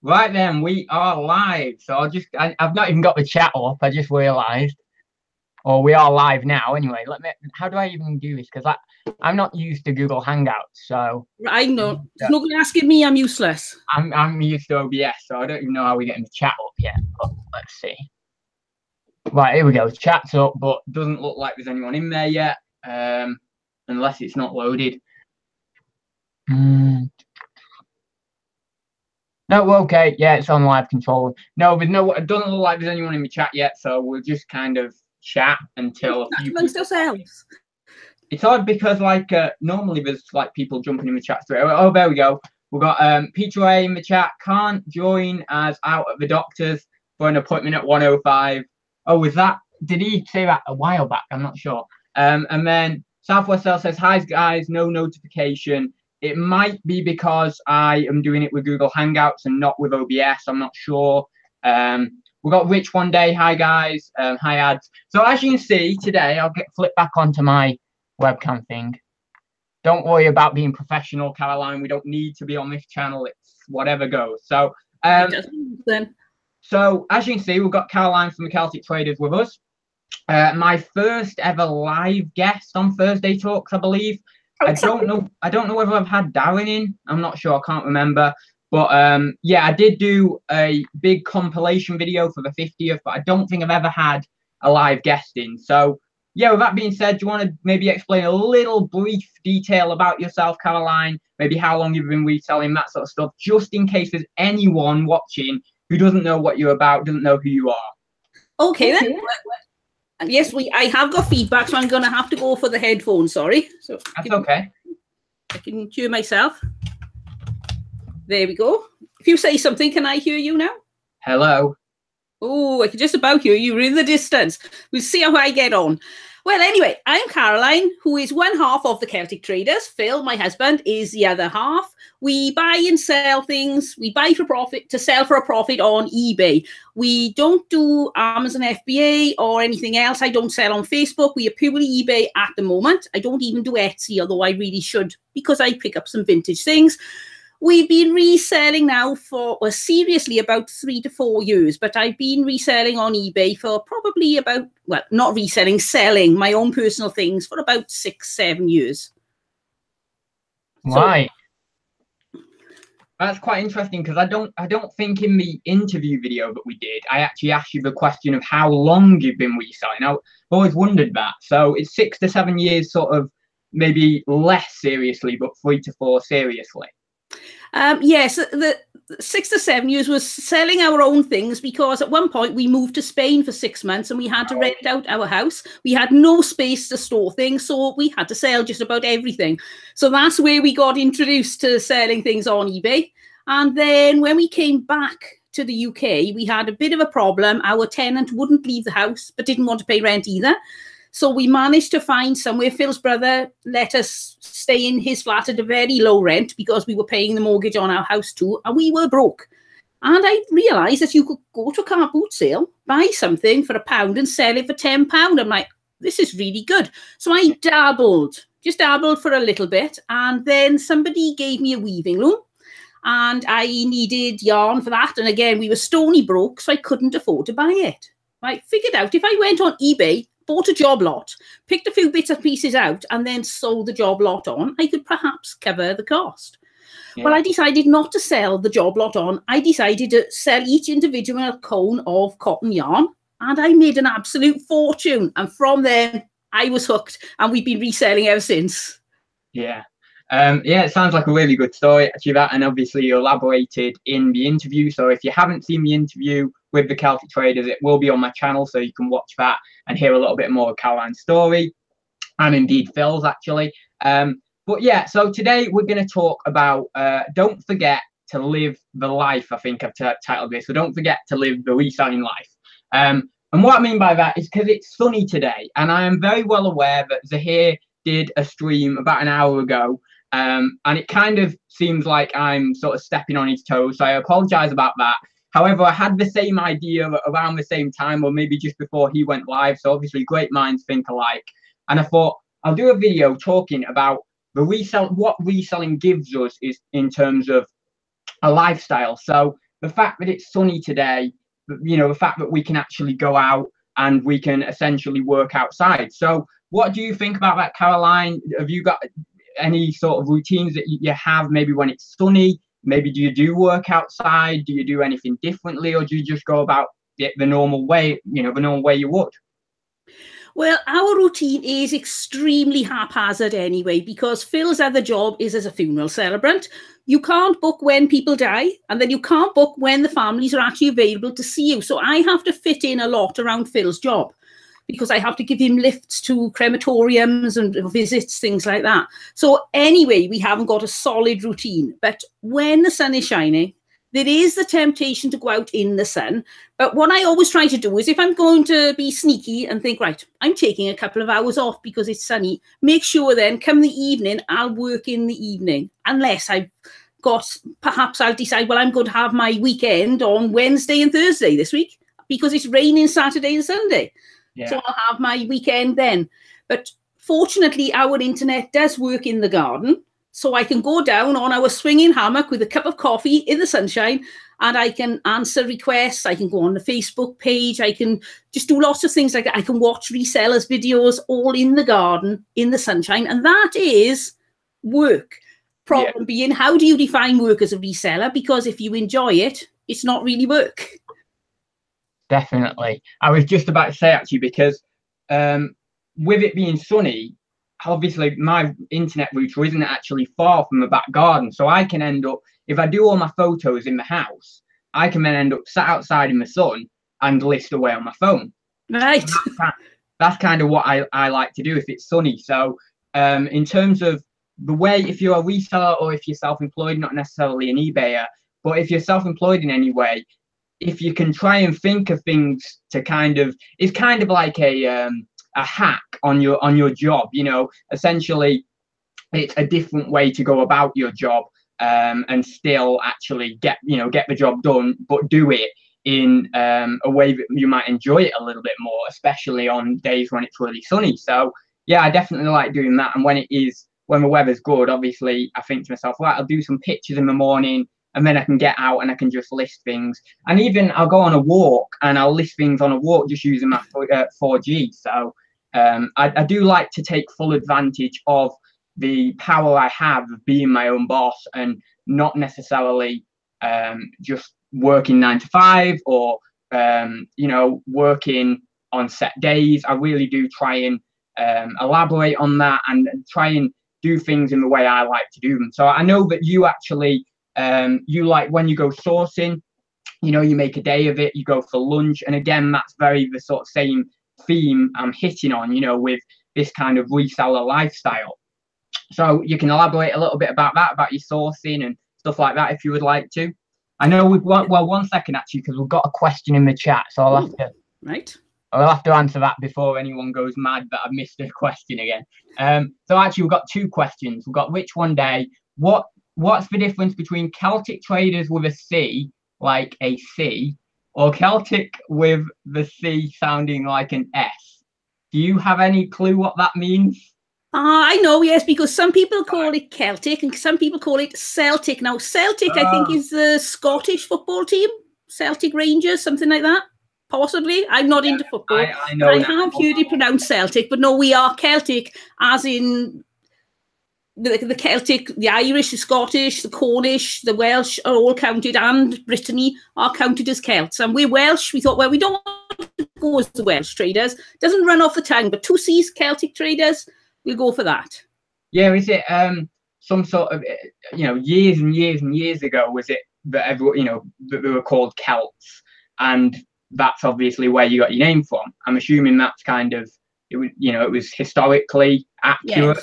Right then, we are live. So I've not even got the chat up. I just realised. Or we are live now. Anyway, how do I even do this? Because I'm not used to Google Hangouts. So I know. There's nobody asking me. I'm useless. I'm used to OBS, so I don't even know how we're getting the chat up yet. But let's see. Right, here we go. Chat's up, but doesn't look like there's anyone in there yet. Unless it's not loaded. No, okay, yeah, it's on live control. No, it doesn't look like there's anyone in the chat yet, so we'll just kind of chat until a few amongst ourselves. It's odd because normally there's like people jumping in the chat straight away. Oh, there we go. We've got Peter A in the chat. Can't join as out at the doctor's for an appointment at 1:05. Oh, was that? Did he say that a while back? I'm not sure. And then Southwest L says, "Hi guys, no notification. It might be because I am doing it with Google Hangouts and not with OBS. I'm not sure." We've got Rich one day. Hi guys. Hi ads. So as you can see today, I'll flip back onto my webcam thing. Don't worry about being professional, Caroline. We don't need to be on this channel. It's whatever goes. So so as you can see, we've got Caroline from the Celtic Traders with us. My first ever live guest on Thursday Talks, I believe. I don't know whether I've had Darren in. I'm not sure. I can't remember. But yeah, I did do a big compilation video for the 50th, but I don't think I've ever had a live guest in. So yeah, with that being said, do you want to maybe explain a little brief detail about yourself, Caroline? Maybe how long you've been reselling, that sort of stuff, just in case there's anyone watching who doesn't know what you're about, doesn't know who you are. Okay, then. Yes, I have got feedback, so I'm going to have to go for the headphones. Sorry. So that's okay. I can hear myself. There we go. If you say something, can I hear you now? Hello. Oh, I can just about hear you. We're in the distance. We'll see how I get on. Well, anyway, I'm Caroline, who is one half of the Celtic Traders. Phil, my husband, is the other half. We buy and sell things. We buy for profit to sell for a profit on eBay. We don't do Amazon FBA or anything else. I don't sell on Facebook. We are purely eBay at the moment. I don't even do Etsy, although I really should, because I pick up some vintage things. We've been reselling now for, well, seriously, about 3 to 4 years, but I've been reselling on eBay for probably about, well, not reselling, selling my own personal things for about 6, 7 years. Right. So, that's quite interesting because I don't think in the interview video that we did, I actually asked you the question of how long you've been reselling. I've always wondered that. So it's 6 to 7 years, sort of maybe less seriously, but 3 to 4 seriously. Yes, the 6 to 7 years was selling our own things because at one point we moved to Spain for 6 months and we had to rent out our house. We had no space to store things, so we had to sell just about everything. So that's where we got introduced to selling things on eBay. And then when we came back to the UK, we had a bit of a problem. Our tenant wouldn't leave the house, but didn't want to pay rent either. So we managed to find somewhere. Phil's brother let us stay in his flat at a very low rent because we were paying the mortgage on our house too, and we were broke. And I realised that you could go to a car boot sale, buy something for £1 and sell it for £10. I'm like, this is really good. So I just dabbled for a little bit. And then somebody gave me a weaving loom and I needed yarn for that. And again, we were stony broke, so I couldn't afford to buy it. I figured out if I went on eBay, bought a job lot, picked a few bits and pieces out, and then sold the job lot on, I could perhaps cover the cost. Yeah. Well, I decided not to sell the job lot on. I decided to sell each individual cone of cotton yarn, and I made an absolute fortune. And from then, I was hooked, and we've been reselling ever since. Yeah. Yeah, it sounds like a really good story, actually, that, and obviously you elaborated in the interview. So if you haven't seen the interview with the Celtic Traders, it will be on my channel, so you can watch that and hear a little bit more of Caroline's story, and indeed Phil's, actually. But yeah, so today we're going to talk about don't forget to live the life. I think I've titled this, so don't forget to live the reselling life. And what I mean by that is because it's sunny today, and I am very well aware that Zahir did a stream about an hour ago, and it kind of seems like I'm sort of stepping on his toes, so I apologize about that. However, I had the same idea around the same time, or maybe just before he went live, so obviously great minds think alike. And I thought I'll do a video talking about what reselling gives us is in terms of a lifestyle. So the fact that it's sunny today, you know, the fact that we can actually go out and we can essentially work outside. So what do you think about that, Caroline? Have you got any sort of routines that you have maybe when it's sunny? Maybe do you do work outside? Do you do anything differently, or do you just go about it the normal way, you know, the normal way you would? Well, our routine is extremely haphazard anyway, because Phil's other job is as a funeral celebrant. You can't book when people die, and then you can't book when the families are actually available to see you. So I have to fit in a lot around Phil's job, because I have to give him lifts to crematoriums and visits, things like that. So anyway, we haven't got a solid routine. But when the sun is shining, there is the temptation to go out in the sun. But what I always try to do is, if I'm going to be sneaky and think, right, I'm taking a couple of hours off because it's sunny, make sure then come the evening, I'll work in the evening. Unless I've got, perhaps I'll decide, well, I'm going to have my weekend on Wednesday and Thursday this week because it's raining Saturday and Sunday. Yeah. So I'll have my weekend then. But fortunately, our internet does work in the garden. So I can go down on our swinging hammock with a cup of coffee in the sunshine, and I can answer requests. I can go on the Facebook page. I can just do lots of things like that. I can watch resellers' videos all in the garden, in the sunshine. And that is work. Problem being, how do you define work as a reseller? Because if you enjoy it, it's not really work. Definitely. I was just about to say, actually, because with it being sunny, obviously my internet router isn't actually far from the back garden, so I can end up, if I do all my photos in the house, I can then end up sat outside in the sun and list away on my phone. Right. That's kind of what I like to do if it's sunny. So in terms of the way, if you're a reseller or if you're self-employed, not necessarily an eBayer, but if you're self-employed in any way, if you can try and think of things to kind of, it's kind of like a hack on your job, you know. Essentially it's a different way to go about your job, and still actually get the job done, but do it in a way that you might enjoy it a little bit more, especially on days when it's really sunny. So yeah, I definitely like doing that. And when the weather's good, obviously I think to myself, right, I'll do some pictures in the morning, and then I can get out and I can just list things. And even I'll go on a walk and I'll list things on a walk just using my 4G. So I do like to take full advantage of the power I have of being my own boss, and not necessarily just working 9 to 5 or working on set days. I really do try and elaborate on that and try and do things in the way I like to do them. So I know that you actually you like, when you go sourcing, you know, you make a day of it, you go for lunch, and again, that's very the sort of same theme I'm hitting on, you know, with this kind of reseller lifestyle. So you can elaborate a little bit about that, about your sourcing and stuff like that, if you would like to. I know we've got, well, 1 second actually, because we've got a question in the chat, so I'll have to answer that before anyone goes mad that I've missed a question again. So actually we've got 2 questions. We've got, which one day, what's the difference between Celtic traders with a C, like a C, or Celtic with the C sounding like an S? Do you have any clue what that means? I know, yes, because some people call it Celtic and some people call it Celtic. Now, Celtic, I think, is the Scottish football team, Celtic Rangers, something like that. Possibly. I'm not into football. I know. I have heard it pronounced Celtic, but no, we are Celtic, as in the Celtic, the Irish, the Scottish, the Cornish, the Welsh are all counted, and Brittany are counted as Celts. And we're Welsh. We thought, well, we don't want to go as the Welsh traders. Doesn't run off the tongue, but 2 C's, Celtic traders, we'll go for that. Yeah, is it some sort of, years and years and years ago, was it that everyone, that they were called Celts, and that's obviously where you got your name from? I'm assuming that's kind of, it was historically accurate.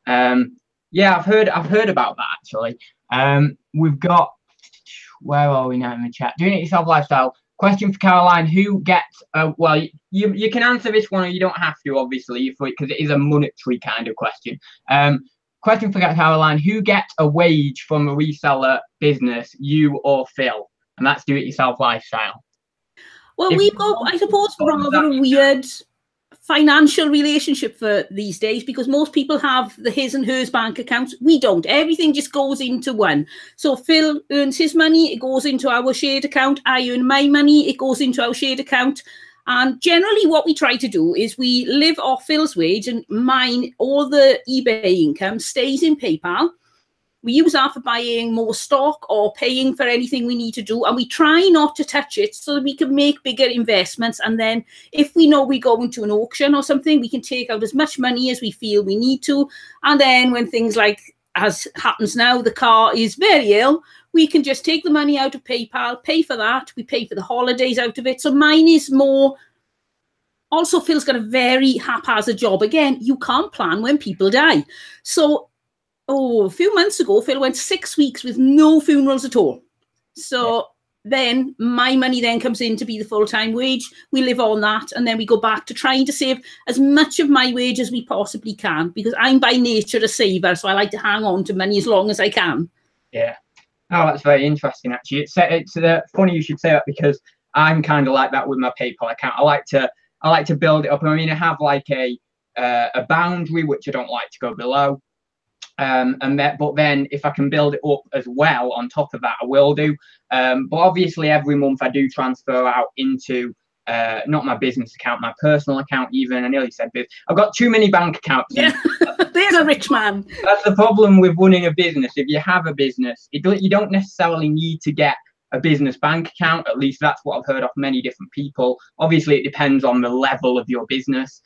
Yes. Yeah, I've heard about that actually. We've got, where are we now in the chat? Doing it yourself lifestyle. Question for Caroline: who gets? Well, you can answer this one, or you don't have to, obviously, because it is a monetary kind of question. Question for Caroline: who gets a wage from a reseller business, you or Phil? And that's do it yourself lifestyle. Well, we've got, I suppose, rather a weird financial relationship for these days, because most people have the his and hers bank accounts. We don't. Everything just goes into one. So Phil earns his money, it goes into our shared account. I earn my money, it goes into our shared account. And generally what we try to do is we live off Phil's wage, and mine, all the eBay income stays in PayPal. We use that for buying more stock or paying for anything we need to do. And we try not to touch it so that we can make bigger investments. And then if we know we go into an auction or something, we can take out as much money as we feel we need to. And then when things like, as happens now, the car is very ill, we can just take the money out of PayPal, pay for that. We pay for the holidays out of it. So mine is more... Also, Phil's got a very haphazard job. Again, you can't plan when people die. So... a few months ago, Phil went 6 weeks with no funerals at all. So then my money then comes in to be the full-time wage. We live on that, and then we go back to trying to save as much of my wage as we possibly can, because I'm by nature a saver, so I like to hang on to money as long as I can. Yeah. Oh, that's very interesting, actually. It's funny you should say that, because I'm kind of like that with my PayPal account. I like to build it up. I mean, I have like a boundary which I don't like to go below. But then if I can build it up as well on top of that, I will do. But obviously every month I do transfer out into not my business account, my personal account even. I nearly said this. I've got too many bank accounts. Yeah. There's a rich man. That's the problem with running a business. If you have a business, you don't necessarily need to get a business bank account. At least that's what I've heard of many different people. Obviously it depends on the level of your business.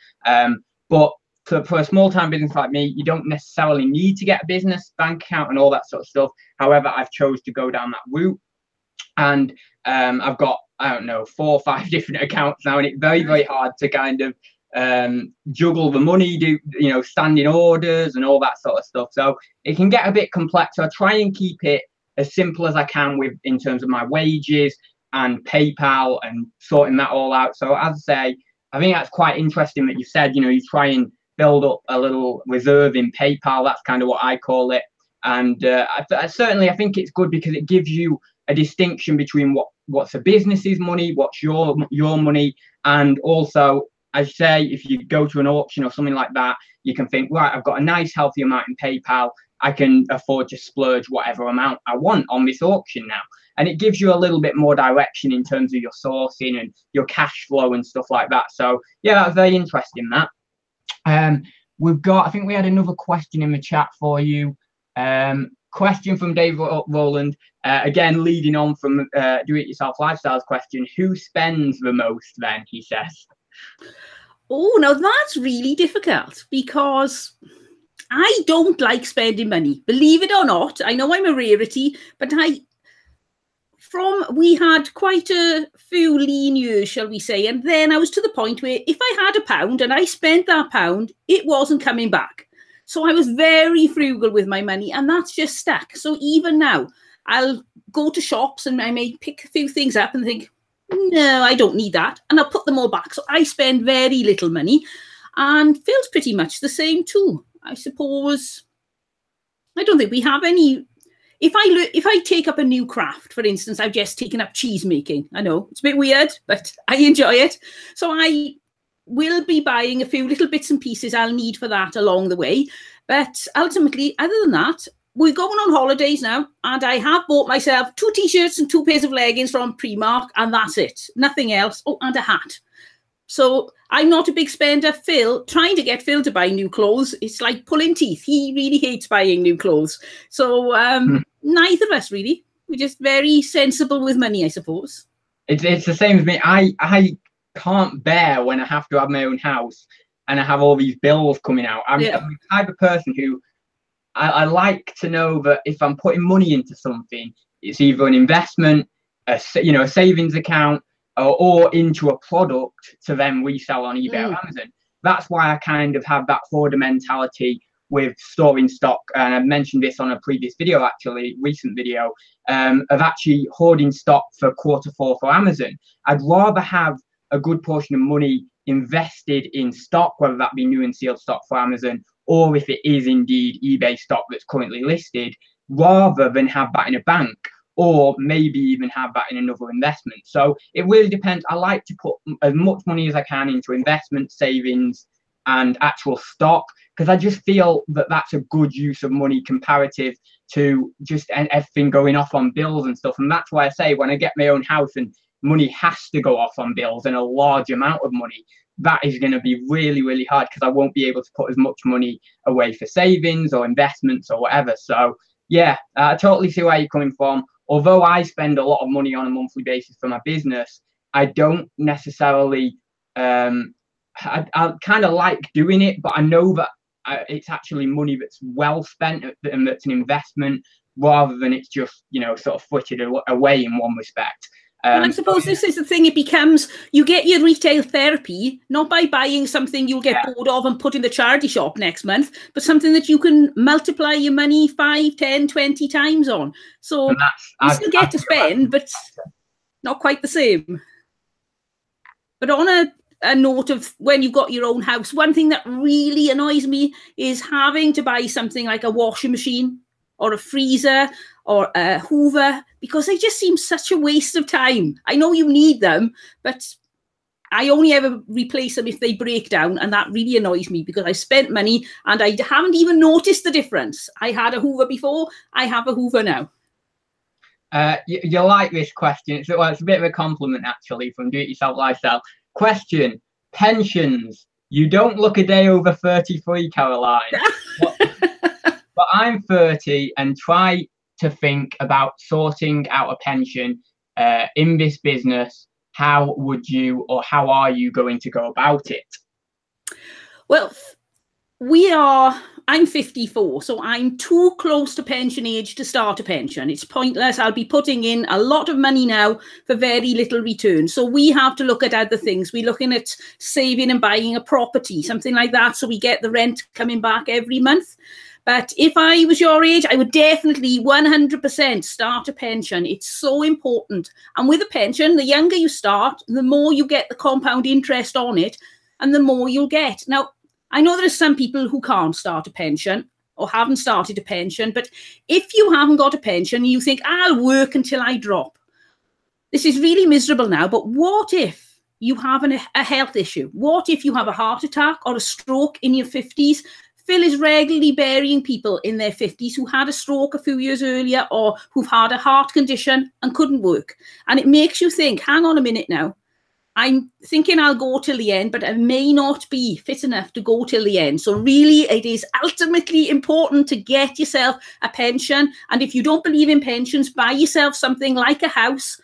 But for a small-time business like me, you don't necessarily need to get a business bank account and all that sort of stuff. However, I've chose to go down that route, and I've got, I don't know, 4 or 5 different accounts now, and it's very, very hard to kind of juggle the money, standing orders and all that sort of stuff. So it can get a bit complex. So I try and keep it as simple as I can in terms of my wages and PayPal and sorting that all out. So as I say, I think that's quite interesting that you said, you try and build up a little reserve in PayPal. That's kind of what I call it. And I think it's good, because it gives you a distinction between what's a business's money, what's your money. And also, as I say, if you go to an auction or something like that, you can think, right, I've got a nice healthy amount in PayPal. I can afford to splurge whatever amount I want on this auction now. And it gives you a little bit more direction in terms of your sourcing and your cash flow and stuff like that. So yeah, that's very interesting, that. I think we had another question in the chat for you. Question from Dave Rowland, again, leading on from Do-It-Yourself Lifestyles question. Who spends the most then, he says? Oh, now that's really difficult, because I don't like spending money. Believe it or not, I know I'm a rarity, but we had quite a few lean years, shall we say, and then I was to the point where if I had £1 and I spent that £1, it wasn't coming back. So I was very frugal with my money, and that's just stuck. So even now, I'll go to shops and I may pick a few things up and think, no, I don't need that, and I'll put them all back. So I spend very little money, and Phil's pretty much the same too, I suppose. I don't think we have any... If I take up a new craft, for instance, I've just taken up cheese making. I know it's a bit weird, but I enjoy it. So I will be buying a few little bits and pieces I'll need for that along the way. But ultimately, other than that, we're going on holidays now, and I have bought myself 2 T-shirts and 2 pairs of leggings from Primark, and that's it. Nothing else. Oh, and a hat. So I'm not a big spender. Trying to get Phil to buy new clothes, it's like pulling teeth. He really hates buying new clothes. So neither of us really. We're just very sensible with money, I suppose. It's the same as me. I can't bear when I have to have my own house and I have all these bills coming out. I'm the type of person who I like to know that if I'm putting money into something, it's either an investment, a savings account, or into a product to then resell on eBay or Amazon. That's why I kind of have that hoarder mentality with storing stock. And I mentioned this on a previous video, actually, recent video, of actually hoarding stock for Q4 for Amazon. I'd rather have a good portion of money invested in stock, whether that be new and sealed stock for Amazon, or if it is indeed eBay stock that's currently listed, rather than have that in a bank, or maybe even have that in another investment. So it really depends. I like to put as much money as I can into investment, savings, and actual stock, because I just feel that that's a good use of money comparative to just everything going off on bills and stuff. And that's why I say, when I get my own house and money has to go off on bills, and a large amount of money, that is going to be really, really hard, because I won't be able to put as much money away for savings or investments or whatever. So yeah, I totally see where you're coming from. Although I spend a lot of money on a monthly basis for my business, I don't necessarily I kind of like doing it, but I know that it's actually money that's well spent and that's an investment, rather than it's just, you know, sort of footed away in one respect. Well, I suppose this is the thing. It becomes, you get your retail therapy not by buying something you'll get bored of and put in the charity shop next month, but something that you can multiply your money 5, 10, 20 times on. So you still get to spend, but not quite the same. But on a note of when you've got your own house, one thing that really annoys me is having to buy something like a washing machine or a freezer or a Hoover, because they just seem such a waste of time. I know you need them, but I only ever replace them if they break down, and that really annoys me, because I spent money and I haven't even noticed the difference. I had a Hoover before, I have a Hoover now. You like this question. It's a bit of a compliment, actually, from Do It Yourself Lifestyle. Question: pensions. You don't look a day over 33, Caroline. But I'm 30 and try to think about sorting out a pension in this business. How would you, or how are you going to go about it? Well, I'm 54, so I'm too close to pension age to start a pension. It's pointless. I'll be putting in a lot of money now for very little return. So we have to look at other things. We're looking at saving and buying a property, something like that, so we get the rent coming back every month. But if I was your age, I would definitely 100% start a pension. It's so important. And with a pension, the younger you start, the more you get the compound interest on it, and the more you'll get. Now, I know there are some people who can't start a pension or haven't started a pension, but if you haven't got a pension, you think, I'll work until I drop. This is really miserable now, but what if you have a health issue? What if you have a heart attack or a stroke in your 50s? Phil is regularly burying people in their 50s who had a stroke a few years earlier, or who've had a heart condition and couldn't work. And it makes you think, hang on a minute now. I'm thinking I'll go till the end, but I may not be fit enough to go till the end. So really, it is ultimately important to get yourself a pension. And if you don't believe in pensions, buy yourself something like a house.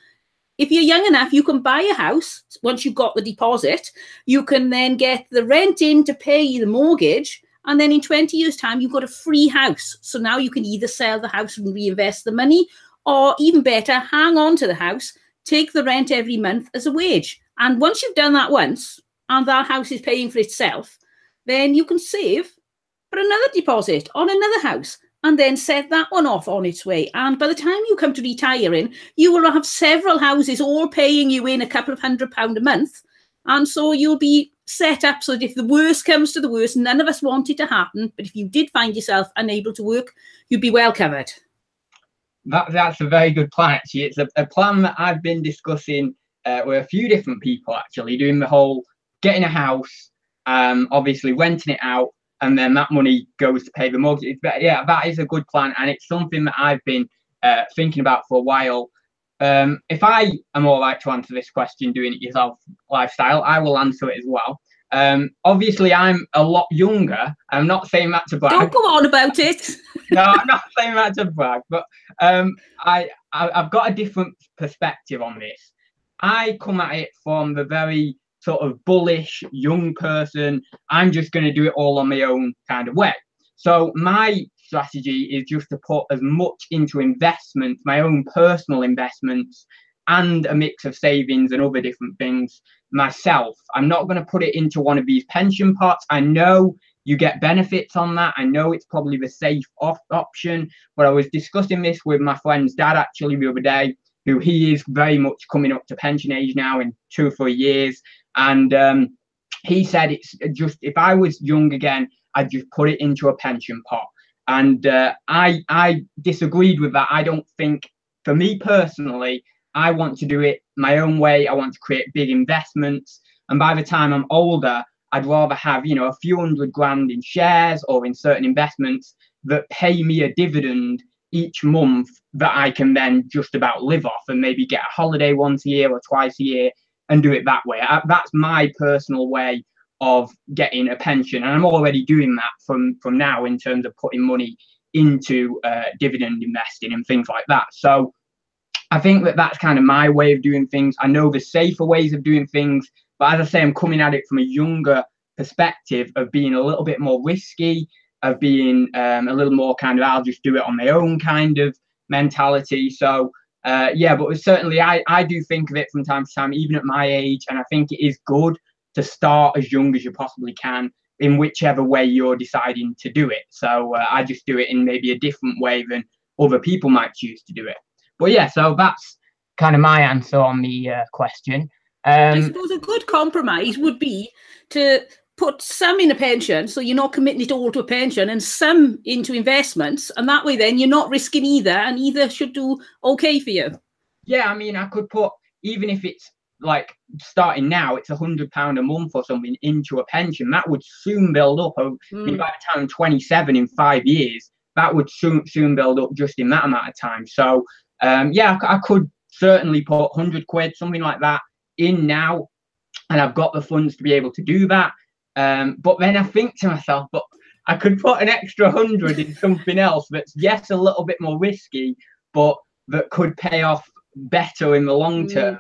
If you're young enough, you can buy a house. Once you've got the deposit, you can then get the rent in to pay the mortgage. And then in 20 years' time, you've got a free house. So now you can either sell the house and reinvest the money, or even better, hang on to the house, take the rent every month as a wage. And once you've done that once, and that house is paying for itself, then you can save for another deposit on another house, and then set that one off on its way. And by the time you come to retiring, you will have several houses all paying you in a couple of £100 a month. And so you'll be set up so that if the worst comes to the worst, none of us want it to happen, but if you did find yourself unable to work, you'd be well covered. That's a very good plan, actually. It's a plan that I've been discussing with a few different people, actually, doing the whole getting a house, obviously renting it out, and then that money goes to pay the mortgage. Yeah, that is a good plan, and it's something that I've been thinking about for a while. If I am all right to answer this question, doing it yourself lifestyle, I will answer it as well. Obviously, I'm a lot younger. I'm not saying that to brag. Don't go on about it. No, I'm not saying that to brag, but I've got a different perspective on this. I come at it from the very sort of bullish young person. I'm just going to do it all on my own kind of way. So my strategy is just to put as much into investments, my own personal investments, and a mix of savings and other different things myself. I'm not going to put it into one of these pension pots. I know you get benefits on that. I know it's probably the safe option, but I was discussing this with my friend's dad actually the other day, who he is very much coming up to pension age now in 2 or 3 years. And he said, it's just, if I was young again, I'd just put it into a pension pot. And I disagreed with that. I don't think for me personally, I want to do it my own way. I want to create big investments. And by the time I'm older, I'd rather have, you know, a few $100,000 in shares or in certain investments that pay me a dividend each month that I can then just about live off, and maybe get a holiday once a year or twice a year and do it that way. That's my personal way of getting a pension. And I'm already doing that from now in terms of putting money into dividend investing and things like that. So I think that that's kind of my way of doing things. I know the safer ways of doing things, but as I say, I'm coming at it from a younger perspective of being a little bit more risky, of being a little more kind of, I'll just do it on my own kind of mentality. So yeah, but certainly I do think of it from time to time, even at my age, and I think it is good to start as young as you possibly can in whichever way you're deciding to do it. So I just do it in maybe a different way than other people might choose to do it. But yeah, so that's kind of my answer on the question. I suppose a good compromise would be to put some in a pension, so you're not committing it all to a pension, and some into investments, and that way then you're not risking either, and either should do okay for you. Yeah, I mean, I could put, even if it's like starting now, it's £100 a month or something into a pension, that would soon build up. I mean, by the time I'm 27, in 5 years, that would soon build up just in that amount of time. So yeah, I could certainly put £100, something like that, in now, and I've got the funds to be able to do that. But then I think to myself, but I could put an extra 100 in something else that's, yes, a little bit more risky, but that could pay off better in the long term.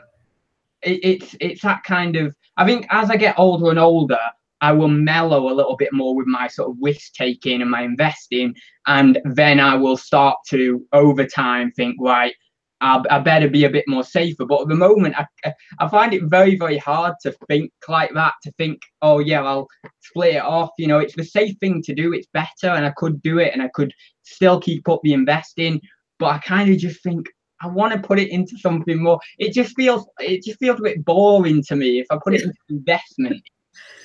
It's that kind of, I think as I get older and older, I will mellow a little bit more with my sort of risk taking and my investing, and then I will start to over time think, right, I better be a bit more safer. But at the moment, I find it very, very hard to think like that, to think, oh yeah, I'll split it off. You know, it's the safe thing to do. It's better, and I could do it, and I could still keep up the investing. But I kind of just think I want to put it into something more. It just feels a bit boring to me if I put it into investment.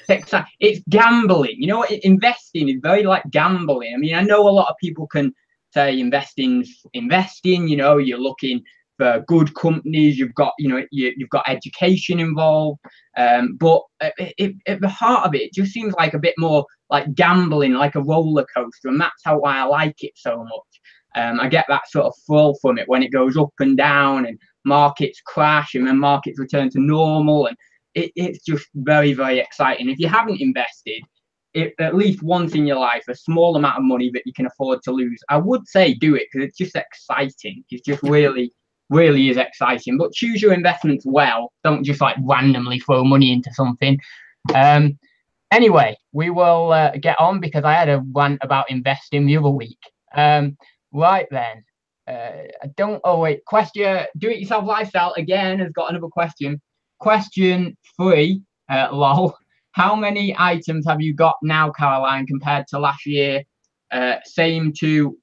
It's gambling. You know, investing is very like gambling. I mean, I know a lot of people can say investing's investing. You know, you're looking for good companies. You've got, you know, you've got education involved. But at the heart of it, it just seems like a bit more like gambling, like a roller coaster, and that's why I like it so much. I get that sort of thrill from it when it goes up and down, and markets crash, and then markets return to normal, and it's just very, very exciting. If you haven't invested, at least once in your life, a small amount of money that you can afford to lose, I would say do it, because it's just exciting. It's just really, really is exciting. But choose your investments well. Don't just like randomly throw money into something. Anyway, we will get on, because I had a rant about investing the other week. Right then, question, do-it-yourself lifestyle again has got another question. Question 3, lol. How many items have you got now, Caroline, compared to last year? Same to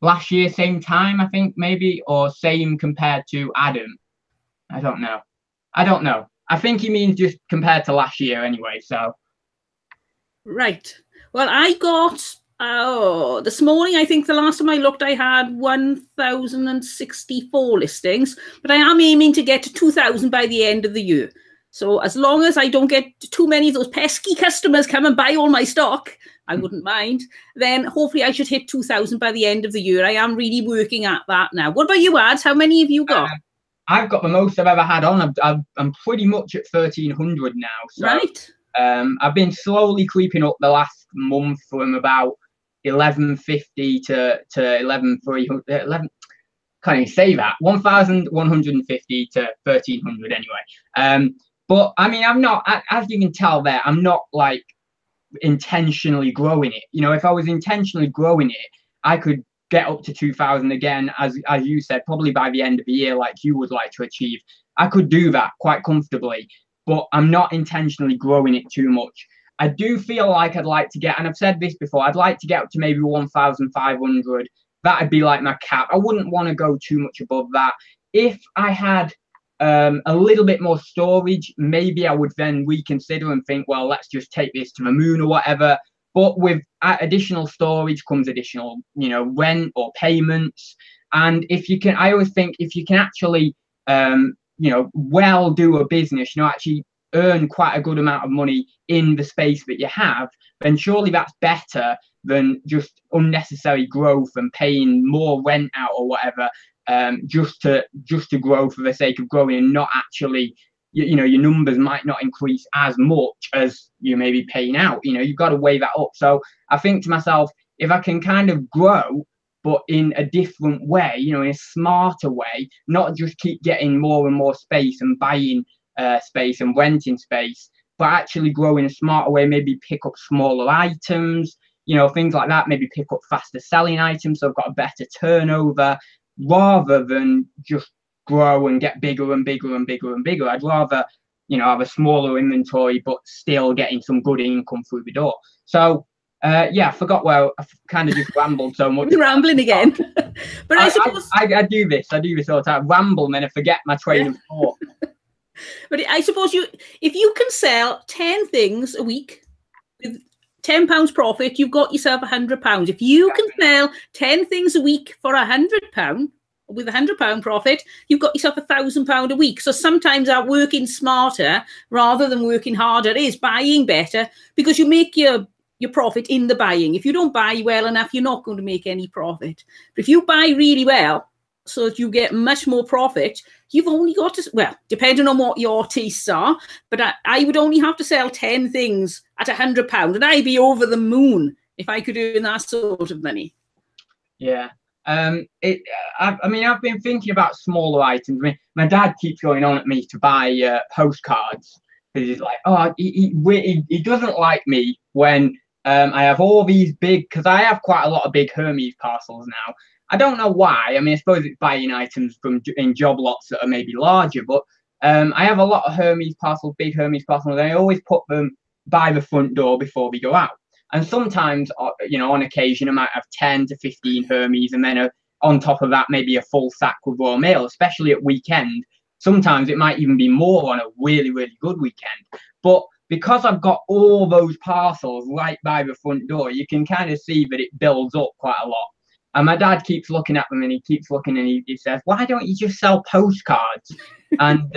last year, same time, I think, maybe, or same compared to Adam? I don't know. I think he means just compared to last year anyway, so. Right. Well, I got, this morning, I think the last time I looked, I had 1,064 listings, but I am aiming to get to 2,000 by the end of the year. So as long as I don't get too many of those pesky customers come and buy all my stock, I wouldn't mind, then hopefully I should hit 2,000 by the end of the year. I am really working at that now. What about you, Ads? How many have you got? I've got the most I've ever had on. I'm pretty much at 1,300 now. So, right. I've been slowly creeping up the last month from about 1,150 to 11,300. Can't even say that. 1,150 to 1,300 anyway. But I mean, I'm not, as you can tell there, I'm not like intentionally growing it. You know, if I was intentionally growing it, I could get up to 2,000 again, as you said, probably by the end of the year, like you would like to achieve. I could do that quite comfortably, but I'm not intentionally growing it too much. I do feel like I'd like to get, and I've said this before, I'd like to get up to maybe 1,500. That'd be like my cap. I wouldn't want to go too much above that. If I had a little bit more storage, maybe I would then reconsider and think, well, let's just take this to the moon or whatever. But with additional storage comes additional, you know, rent or payments. And if you can, I always think if you can actually, you know, well do a business, you know, actually earn quite a good amount of money in the space that you have, then surely that's better than just unnecessary growth and paying more rent out or whatever, just to grow for the sake of growing and not actually, you know, your numbers might not increase as much as you may be paying out. You know, you've got to weigh that up. So I think to myself, if I can kind of grow, but in a different way, you know, in a smarter way, not just keep getting more and more space and buying space and renting space, but actually grow in a smarter way, maybe pick up smaller items, you know, things like that, maybe pick up faster selling items so I've got a better turnover, rather than just grow and get bigger and bigger and bigger and bigger. I'd rather, you know, have a smaller inventory, but still getting some good income through the door. So, yeah, I forgot where I kind of just rambled so much. You're rambling again. But I suppose I do this all the time. Ramble and then I forget my train of thought. But I suppose if you can sell 10 things a week with £10 profit, you've got yourself £100. If you can sell 10 things a week for £100 with £100 profit, you've got yourself £1,000 a week. So sometimes our working smarter rather than working harder is buying better, because you make your profit in the buying. If you don't buy well enough, you're not going to make any profit. But if you buy really well, so that you get much more profit, you've only got to, well, depending on what your tastes are, but I would only have to sell 10 things at £100, and I'd be over the moon if I could earn that sort of money. Yeah. I mean, I've been thinking about smaller items. I mean, my dad keeps going on at me to buy postcards, because he's like, oh, he doesn't like me when I have all these big, because I have quite a lot of big Hermes parcels now. I don't know why. I mean, I suppose it's buying items in job lots that are maybe larger, but I have a lot of Hermes parcels, big Hermes parcels, and I always put them by the front door before we go out. And sometimes, you know, on occasion, I might have 10 to 15 Hermes, and then on top of that, maybe a full sack with Royal Mail, especially at weekend. Sometimes it might even be more on a really, really good weekend. But because I've got all those parcels right by the front door, you can kind of see that it builds up quite a lot. And my dad keeps looking at them, and he keeps looking, and he says, why don't you just sell postcards? And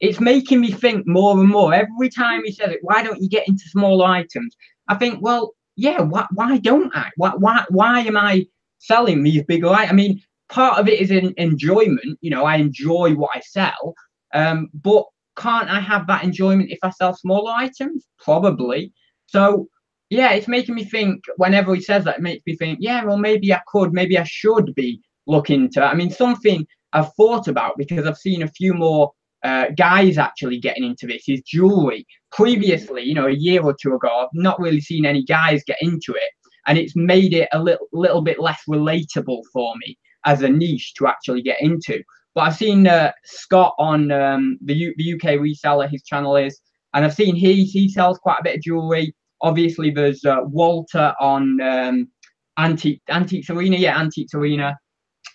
it's making me think more and more. Every time he says it, why don't you get into smaller items? I think, well, yeah, why don't I? Why am I selling these bigger items? I mean, part of it is enjoyment. You know, I enjoy what I sell. But can't I have that enjoyment if I sell smaller items? Probably. So, yeah, it's making me think, whenever he says that, it makes me think, yeah, well, maybe I should be looking to, I mean, something I've thought about, because I've seen a few more guys actually getting into this, is jewelry. Previously, you know, a year or two ago, I've not really seen any guys get into it, and it's made it a little bit less relatable for me as a niche to actually get into. But I've seen Scott on the UK Reseller, his channel is, and I've seen he sells quite a bit of jewelry. Obviously, there's Walter on Antiques Arena,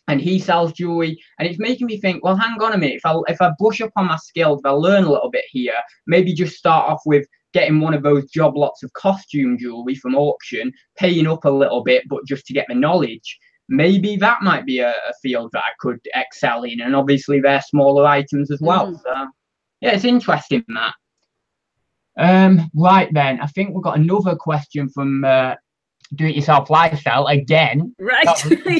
and he sells jewelry. And it's making me think, well, hang on a minute, if I brush up on my skills, if I learn a little bit here, maybe just start off with getting one of those job lots of costume jewelry from auction, paying up a little bit, but just to get the knowledge. Maybe that might be a field that I could excel in. And obviously, they're smaller items as well. So, yeah, it's interesting, that. Right then, I think we've got another question from Do-It-Yourself Lifestyle again. Right,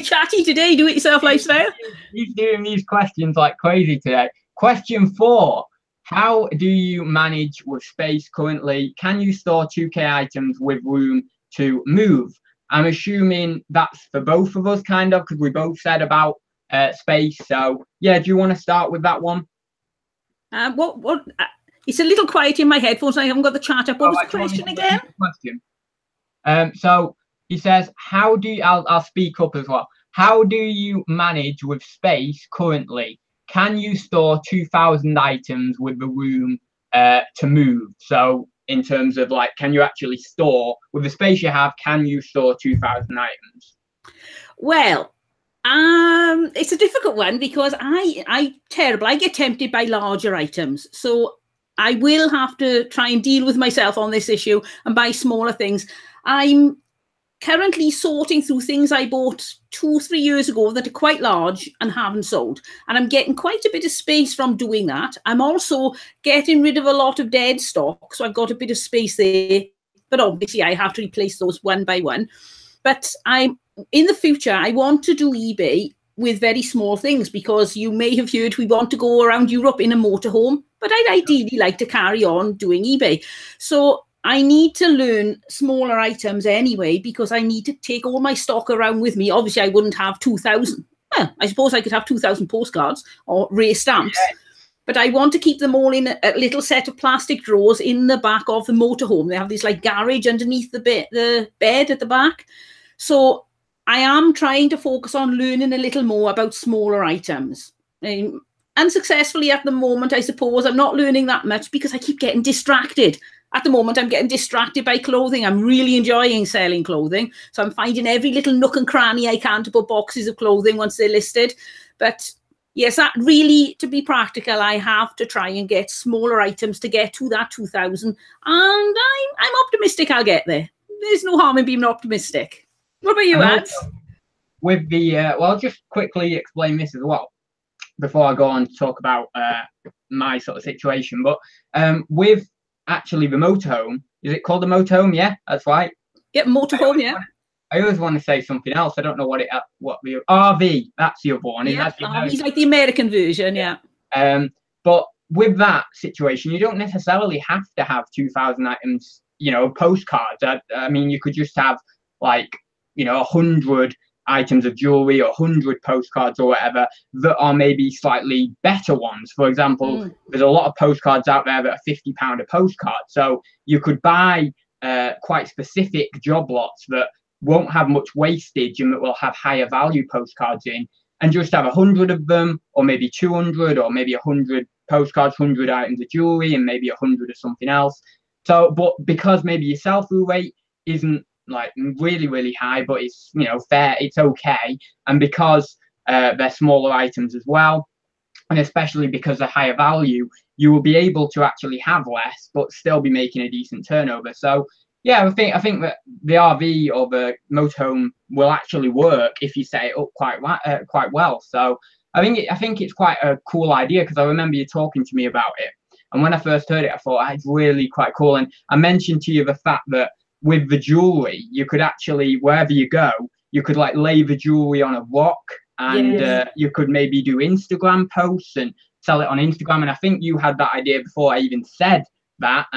chatty today, Do-It-Yourself Lifestyle. He's doing these questions like crazy today. Question 4: how do you manage with space currently? Can you store 2K items with room to move? I'm assuming that's for both of us, kind of, because we both said about space. So, yeah, do you want to start with that one? What? It's a little quiet in my headphones. I haven't got the chat up. What was the question again? So he says, how do you, I'll speak up as well. How do you manage with space currently? Can you store 2,000 items with the room to move? So in terms of, like, can you actually store, with the space you have, can you store 2,000 items? Well, it's a difficult one, because I get tempted by larger items. So I will have to try and deal with myself on this issue and buy smaller things. I'm currently sorting through things I bought 2-3 years ago that are quite large and haven't sold. And I'm getting quite a bit of space from doing that. I'm also getting rid of a lot of dead stock. So I've got a bit of space there. But obviously I have to replace those one by one. But in the future, I want to do eBay with very small things, because you may have heard we want to go around Europe in a motorhome, but I'd ideally like to carry on doing eBay. So I need to learn smaller items anyway, because I need to take all my stock around with me. Obviously, I wouldn't have 2,000. Well, I suppose I could have 2,000 postcards or race stamps. Yeah. But I want to keep them all in a little set of plastic drawers in the back of the motorhome. They have this like garage underneath the bed at the back. So I am trying to focus on learning a little more about smaller items. Unsuccessfully at the moment, I suppose. I'm not learning that much because I keep getting distracted. At the moment, I'm getting distracted by clothing. I'm really enjoying selling clothing. So I'm finding every little nook and cranny I can to put boxes of clothing once they're listed. But yes, that really, to be practical, I have to try and get smaller items to get to that 2,000. And I'm optimistic I'll get there. There's no harm in being optimistic. What about you, Ads? With the, well, I'll just quickly explain this as well before I go on to talk about my sort of situation. But with actually the motorhome, is it called a motorhome? Yeah, that's right. Yeah, motorhome, yeah. I always want to say something else. I don't know what the RV, that's the other one. Yeah, RV's like the American version, yeah. But with that situation, you don't necessarily have to have 2,000 items, you know, postcards. I mean, you could just have like, you know, 100 items of jewelry or 100 postcards or whatever that are maybe slightly better ones. For example, there's a lot of postcards out there that are £50 a postcard. So you could buy quite specific job lots that won't have much wastage and that will have higher value postcards in, and just have 100 of them, or maybe 200, or maybe 100 postcards, 100 items of jewelry, and maybe 100 of something else. So, but because maybe your sell-through rate isn't like really, really high, but it's, you know, fair, it's okay, and because they're smaller items as well, and especially because they're higher value, you will be able to actually have less but still be making a decent turnover. So yeah, I think that the RV or the motorhome will actually work if you set it up quite well. So I think it's quite a cool idea, because I remember you talking to me about it, and when I first heard it, I thought it's really quite cool. And I mentioned to you the fact that with the jewelry, you could actually, wherever you go, you could like lay the jewelry on a rock, and you could maybe do Instagram posts and sell it on Instagram. And I think you had that idea before I even said that,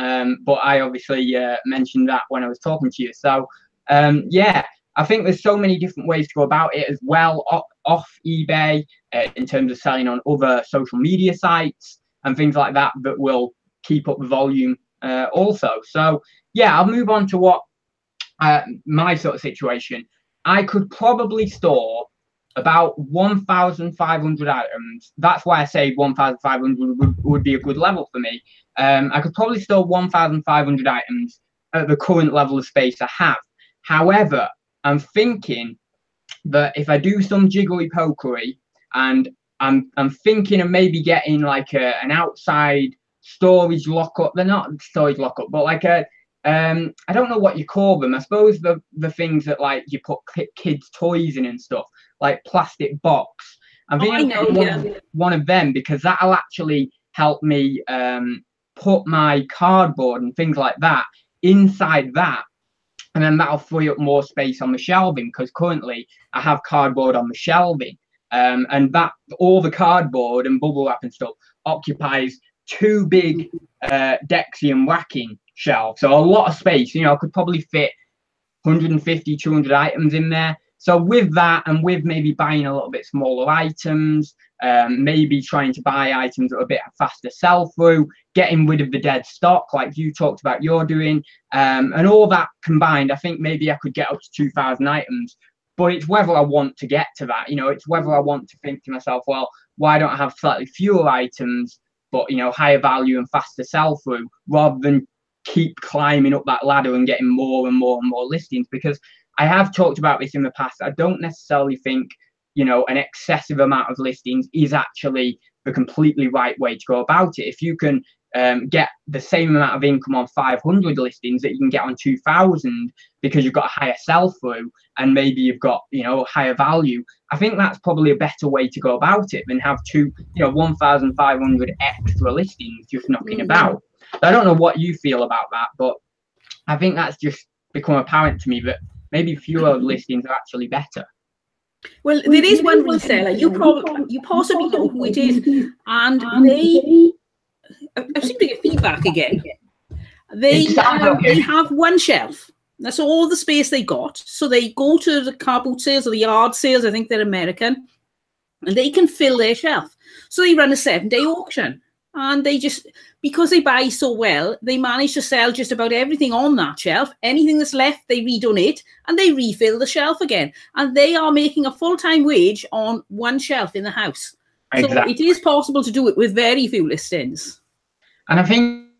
but I obviously mentioned that when I was talking to you. So yeah, I think there's so many different ways to go about it as well, off eBay, in terms of selling on other social media sites and things like that, that will keep up the volume also. So yeah, I'll move on to what my sort of situation. I could probably store about 1,500 items. That's why I say 1,500 would be a good level for me. I could probably store 1,500 items at the current level of space I have. However, I'm thinking that if I do some jiggery pokery, and I'm thinking of maybe getting like an outside storage lockup. They're not storage lockup, but like a I don't know what you call them. I suppose the things that like you put kids' toys in and stuff, like plastic box. I'm thinking one of them, because that'll actually help me put my cardboard and things like that inside that, and then that'll free up more space on the shelving, because currently I have cardboard on the shelving, and that all the cardboard and bubble wrap and stuff occupies two big Dexium racking shelves, so a lot of space. You know, I could probably fit 150, 200 items in there. So with that, and with maybe buying a little bit smaller items, maybe trying to buy items that are a bit faster sell through, getting rid of the dead stock like you talked about you're doing, and all that combined, I think maybe I could get up to 2,000 items. But it's whether I want to get to that. You know, it's whether I want to think to myself, well, why don't I have slightly fewer items, but, you know, higher value and faster sell through, rather than keep climbing up that ladder and getting more and more and more listings. Because I have talked about this in the past. I don't necessarily think, you know, an excessive amount of listings is actually the completely right way to go about it. If you can get the same amount of income on 500 listings that you can get on 2,000 because you've got a higher sell-through and maybe you've got, you know, higher value. I think that's probably a better way to go about it than have 1,500 extra listings just knocking about. I don't know what you feel about that, but I think that's just become apparent to me that maybe fewer listings are actually better. Well, there is one reseller, you possibly know who it is, and I've seen to get feedback again. They have one shelf. That's all the space they got. So they go to the car boot sales or the yard sales, I think they're American, and they can fill their shelf. So they run a 7-day auction. And they just, because they buy so well, they manage to sell just about everything on that shelf. Anything that's left, they redonate and they refill the shelf again. And they are making a full-time wage on one shelf in the house. Exactly. So it is possible to do it with very few listings. And I think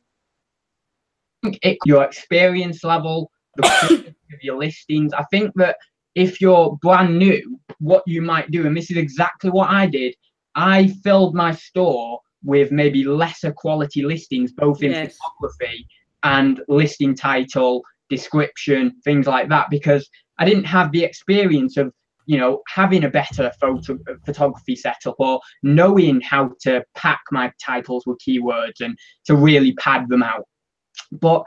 your experience level, the quality of your listings, I think that if you're brand new, what you might do, and this is exactly what I did, I filled my store with maybe lesser quality listings, both in photography and listing title, description, things like that, because I didn't have the experience of, you know, having a better photography setup or knowing how to pack my titles with keywords and to really pad them out. But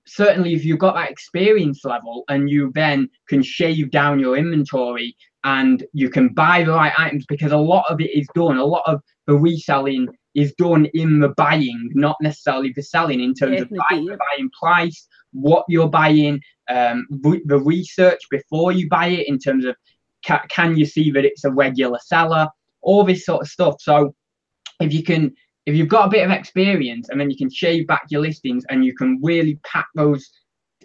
certainly if you've got that experience level and you then can shave down your inventory and you can buy the right items, because a lot of it is done, a lot of the reselling is done in the buying, not necessarily the selling, in terms of the buying price, what you're buying, the research before you buy it in terms of can you see that it's a regular seller, all this sort of stuff. So if you've got a bit of experience and then you can shave back your listings and you can really pack those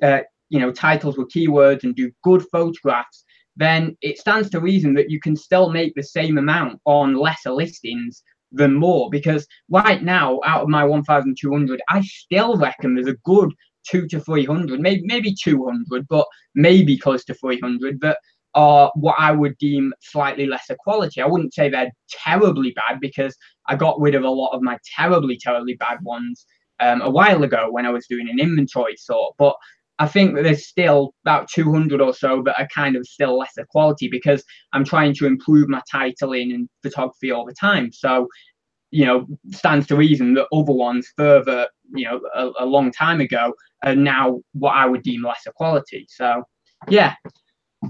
titles with keywords and do good photographs, then it stands to reason that you can still make the same amount on lesser listings than more. Because right now, out of my 1,200, I still reckon there's a good 200 to 300, maybe 200, but maybe close to 300 that are what I would deem slightly lesser quality. I wouldn't say they're terribly bad because I got rid of a lot of my terribly bad ones a while ago when I was doing an inventory sort. But I think that there's still about 200 or so that are kind of still lesser quality because I'm trying to improve my titling and photography all the time. So, you know, stands to reason that other ones further, you know, a long time ago are now what I would deem lesser quality. So, yeah.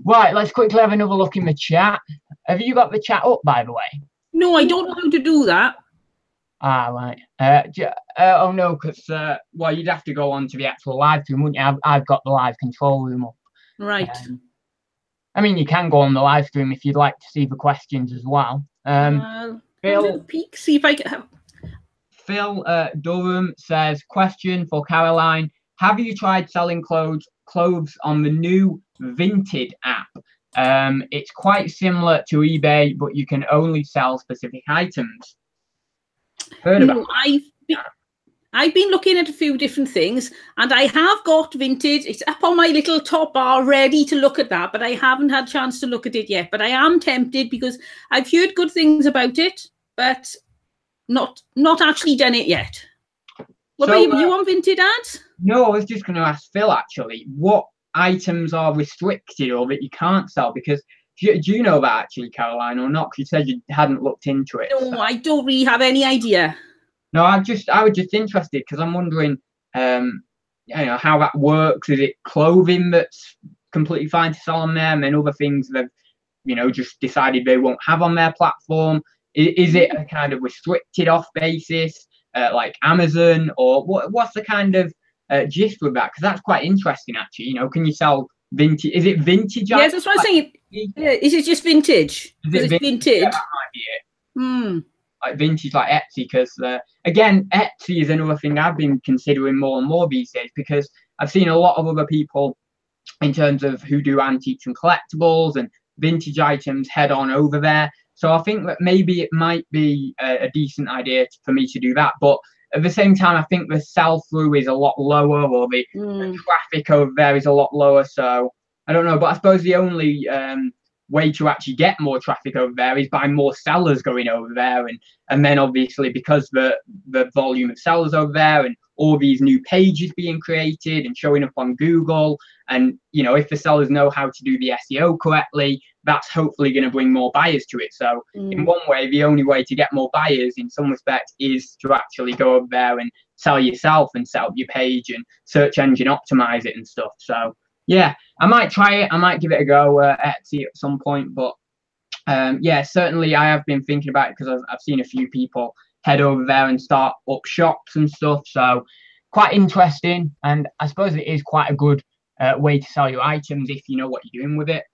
Right, let's quickly have another look in the chat. Have you got the chat up, by the way? No, I don't know how to do that. Ah, right. Oh, no, because, well, you'd have to go on to the actual live stream, wouldn't you? I've got the live control room up. Right. I mean, you can go on the live stream if you'd like to see the questions as well. Phil, peek, see if I can. Phil Durham says, question for Caroline. Have you tried selling clothes on the new Vinted app? It's quite similar to eBay, but you can only sell specific items. I've been looking at a few different things, and I have got Vinted. It's up on my little top bar ready to look at that, but I haven't had a chance to look at it yet. But I am tempted because I've heard good things about it, but not actually done it yet. What about you on Vinted ads? No, I was just going to ask Phil, actually, what items are restricted or that you can't sell? Because do you know that, actually, Caroline, or not? Because you said you hadn't looked into it. No, so. I don't really have any idea. No, I was just interested because I'm wondering, you know, how that works. Is it clothing that's completely fine to sell on there, and then other things that, you know, just decided they won't have on their platform? Is it a kind of restricted off basis, like Amazon, or what's the kind of gist with that? Because that's quite interesting, actually. You know, can you sell vintage? Is it vintage? Yes, that's what I'm saying. Is it just vintage? Is it vintage? Yeah, that might be it. Like vintage, like Etsy, because again, Etsy is another thing I've been considering more and more these days, because I've seen a lot of other people in terms of who do antiques and collectibles and vintage items head on over there. So I think that maybe it might be a decent idea for me to do that. But at the same time, I think the sell-through is a lot lower, or the traffic over there is a lot lower. So I don't know. But I suppose the only way to actually get more traffic over there is by more sellers going over there, and then obviously because the volume of sellers over there and all these new pages being created and showing up on Google, and you know, if the sellers know how to do the SEO correctly, that's hopefully going to bring more buyers to it. So in one way, the only way to get more buyers in some respect is to actually go over there and sell yourself and set up your page and search engine optimize it and stuff. So yeah, I might try it. I might give it a go at Etsy at some point. But yeah, certainly I have been thinking about it because I've seen a few people head over there and start up shops and stuff. So quite interesting. And I suppose it is quite a good way to sell your items if you know what you're doing with it.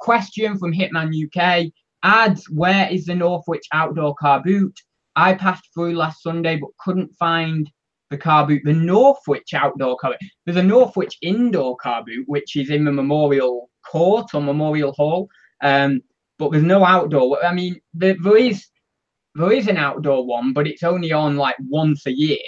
Question from Hitman UK. Ads, where is the Northwich outdoor car boot? I passed through last Sunday but couldn't find the car boot. The Northwich outdoor car boot. There's a Northwich indoor car boot, which is in the Memorial Court or Memorial Hall. But there's no outdoor. I mean, there is an outdoor one, but it's only on like once a year.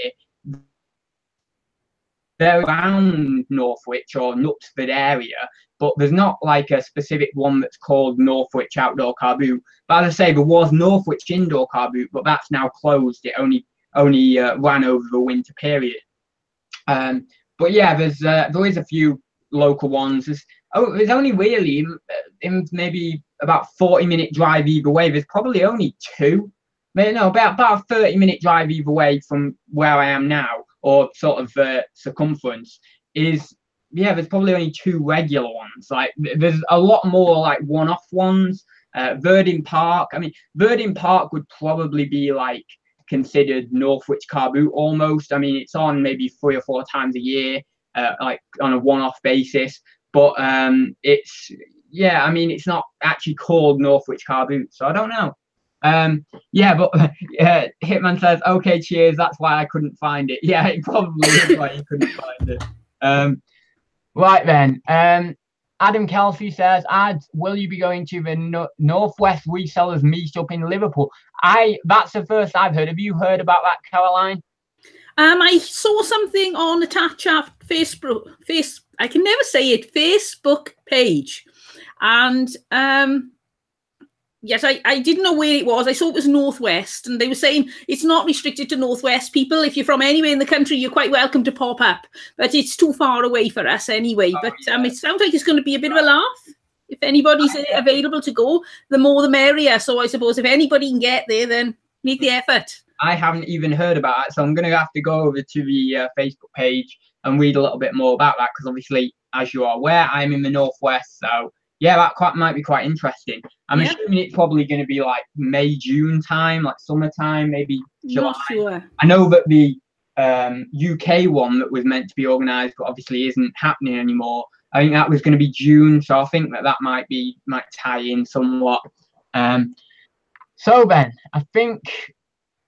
They're around Northwich or Knutsford area, but there's not like a specific one that's called Northwich outdoor car boot. But as I say, there was Northwich indoor car boot, but that's now closed. It only ran over the winter period. But yeah, there is a few local ones. There's only really in maybe about 40-minute drive either way. There's probably only two. No, about a 30-minute drive either way from where I am now, or sort of circumference. There's probably only two regular ones. Like there's a lot more like one-off ones. Verdin Park. I mean, Verdin Park would probably be like considered Northwich car boot almost. I mean, it's on maybe 3 or 4 times a year, like on a one-off basis. But it's not actually called Northwich car boot, so I don't know. Yeah, but Hitman says, okay, cheers, that's why I couldn't find it. Yeah, it probably is why you couldn't find it. Right then, Adam Kelsey says, Ads, will you be going to the Northwest Resellers Meetup in Liverpool? That's the first I've heard. Have you heard about that, Caroline? I saw something on the Tatchat Facebook page, and yes, I didn't know where it was. I saw it was Northwest, and they were saying it's not restricted to Northwest people. If you're from anywhere in the country, you're quite welcome to pop up, but it's too far away for us anyway. But it sounds like it's going to be a bit of a laugh. If anybody's available to go, the more the merrier. So I suppose if anybody can get there, then make the effort. I haven't even heard about it, so I'm going to have to go over to the Facebook page and read a little bit more about that, because obviously, as you are aware, I'm in the Northwest, so yeah, that might be quite interesting. I'm assuming it's probably going to be like May, June time, like summertime, maybe July. Not sure. I know that the UK one that was meant to be organised, but obviously isn't happening anymore. I think that was going to be June, so I think that might tie in somewhat. So Ben, I think.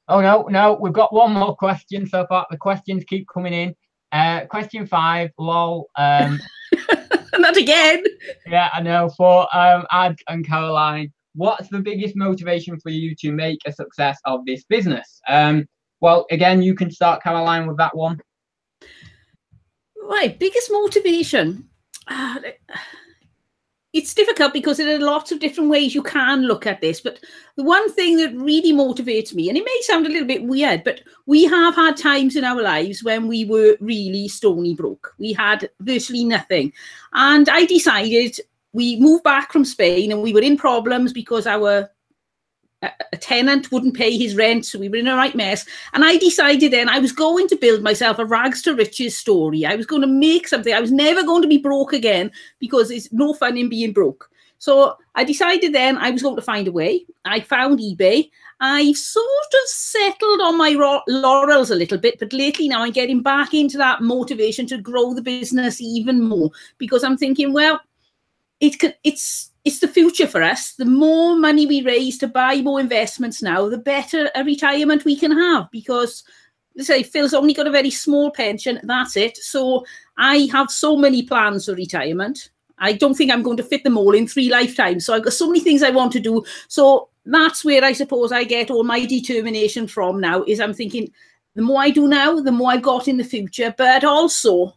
Oh no, we've got one more question so far. The questions keep coming in. Question 5, lol. Not again. Yeah, I know. For Ad and Caroline, what's the biggest motivation for you to make a success of this business? Well, again, you can start, Caroline, with that one. Right, biggest motivation. It's difficult because there are lots of different ways you can look at this. But the one thing that really motivates me, and it may sound a little bit weird, but we have had times in our lives when we were really stony broke. We had virtually nothing. And I decided, we moved back from Spain and we were in problems because a tenant wouldn't pay his rent, so we were in a right mess. And I decided then I was going to build myself a rags to riches story. I was going to make something. I was never going to be broke again, because it's no fun in being broke. So I decided then I was going to find a way. I found eBay. I've sort of settled on my laurels a little bit, but lately now I'm getting back into that motivation to grow the business even more, because I'm thinking, well, it's the future for us. The more money we raise to buy more investments now, the better a retirement we can have, because, let's say, Phil's only got a very small pension. That's it. So I have so many plans for retirement. I don't think I'm going to fit them all in 3 lifetimes. So I've got so many things I want to do. So that's where I suppose I get all my determination from now, is I'm thinking the more I do now, the more I've got in the future, but also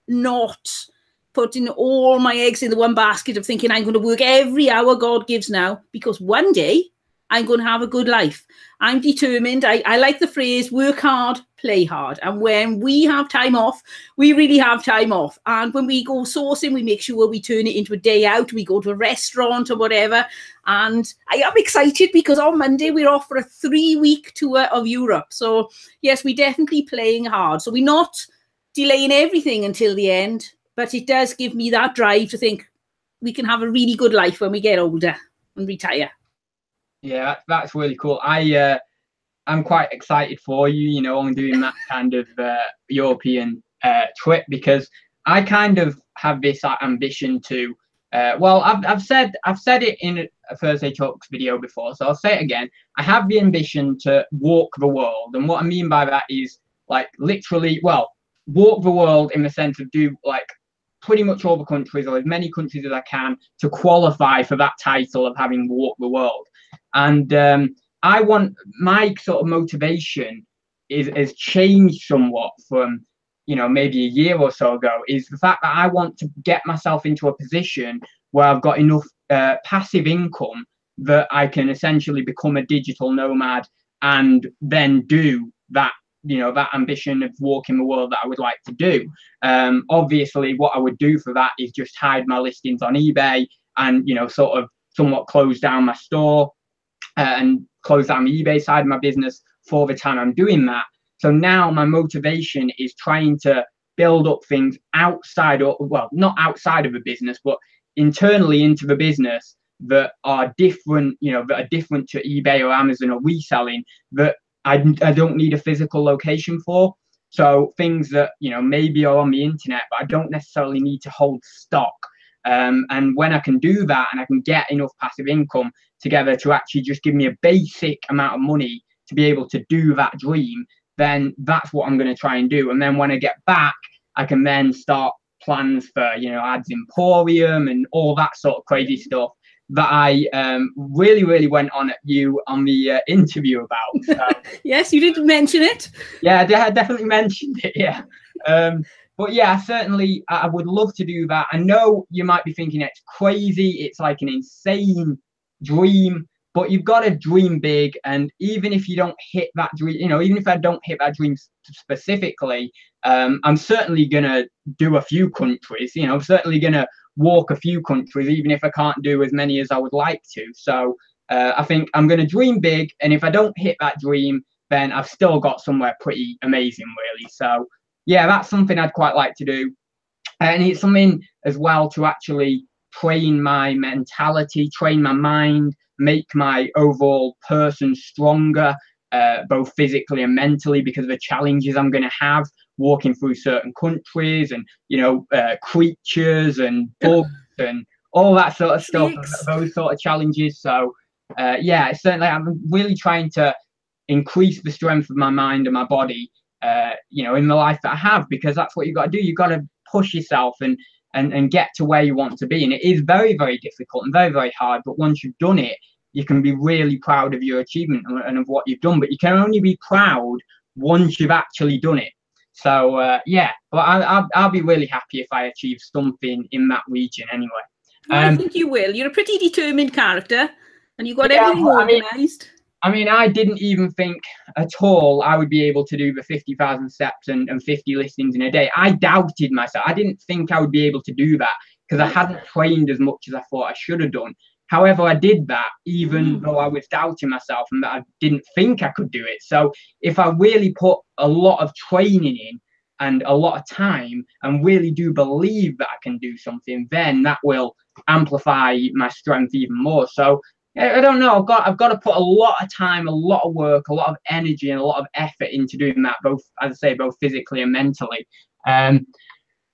not putting all my eggs in the one basket of thinking I'm going to work every hour God gives now, because one day I'm going to have a good life. I'm determined. I like the phrase, work hard, play hard. And when we have time off, we really have time off. And when we go sourcing, we make sure we turn it into a day out. We go to a restaurant or whatever. And I am excited because on Monday, we're off for a 3-week tour of Europe. So yes, we're definitely playing hard. So we're not delaying everything until the end, but it does give me that drive to think we can have a really good life when we get older and retire. Yeah, that's really cool. I'm quite excited for you, you know, on doing that kind of European trip, because I kind of have this ambition to. Well, I've said it in a Thursday Talks video before, so I'll say it again. I have the ambition to walk the world, and what I mean by that is like literally, well, walk the world in the sense of do like pretty much all the countries, or as many countries as I can, to qualify for that title of having walked the world. And I want, my sort of motivation has changed somewhat from, you know, maybe a year or so ago, is the fact that I want to get myself into a position where I've got enough passive income that I can essentially become a digital nomad and then do that, you know, that ambition of walking the world that I would like to do. Obviously, what I would do for that is just hide my listings on eBay and, you know, sort of somewhat close down my store and close down the eBay side of my business for the time I'm doing that. So now my motivation is trying to build up things outside, or well, not outside of the business, but internally into the business that are different, you know, that are different to eBay or Amazon or reselling, that I don't need a physical location for. So things that, you know, maybe are on the internet, but I don't necessarily need to hold stock. And when I can do that and I can get enough passive income together to actually just give me a basic amount of money to be able to do that dream, then that's what I'm going to try and do. And then when I get back, I can then start plans for, you know, Ads Emporium and all that sort of crazy stuff that I really went on at you on the interview about. So, yes, you did mention it. Yeah, I definitely mentioned it, yeah. But yeah, certainly I would love to do that. I know you might be thinking it's crazy, it's like an insane dream, but you've got to dream big. And even if you don't hit that dream, you know, even if I don't hit that dream specifically, I'm certainly going to do a few countries, you know, I'm certainly going to walk a few countries, even if I can't do as many as I would like to. So I think I'm going to dream big. And if I don't hit that dream, then I've still got somewhere pretty amazing, really. So yeah, that's something I'd quite like to do. And it's something as well to actually train my mentality, train my mind, make my overall person stronger, both physically and mentally, because of the challenges I'm going to have walking through certain countries and, you know, creatures and bugs and all that sort of stuff, those sort of challenges. So yeah, certainly I'm really trying to increase the strength of my mind and my body, you know, in the life that I have, because that's what you've got to do. You've got to push yourself and get to where you want to be. And it is very difficult and very hard. But once you've done it, you can be really proud of your achievement and of what you've done. But you can only be proud once you've actually done it. So yeah, but I'll be really happy if I achieve something in that region anyway. I think you will. You're a pretty determined character, and you've got everything organised. I mean, I didn't even think at all I would be able to do the 50,000 steps and 50 listings in a day. I doubted myself. I didn't think I would be able to do that because I hadn't trained as much as I thought I should have done. However, I did that even though I was doubting myself and that I didn't think I could do it. So if I really put a lot of training in and a lot of time and really do believe that I can do something, then that will amplify my strength even more. So I don't know. I've got to put a lot of time, a lot of work, a lot of energy, and a lot of effort into doing that. Both, as I say, both physically and mentally.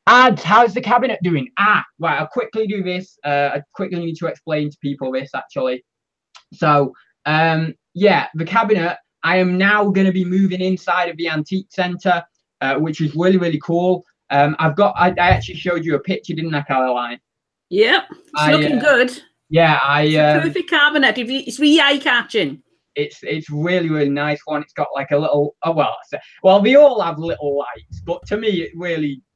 Ads, how's the cabinet doing? Right, I'll quickly do this. I quickly need to explain to people this actually. So, yeah, the cabinet. I am now going to be moving inside of the antique centre, which is really cool. I actually showed you a picture, didn't I, Caroline? Yeah, it's looking good. Yeah, it's a perfect cabinet. It's really eye-catching. It's really, really nice one. It's got like a little, well, we all have little lights, but to me,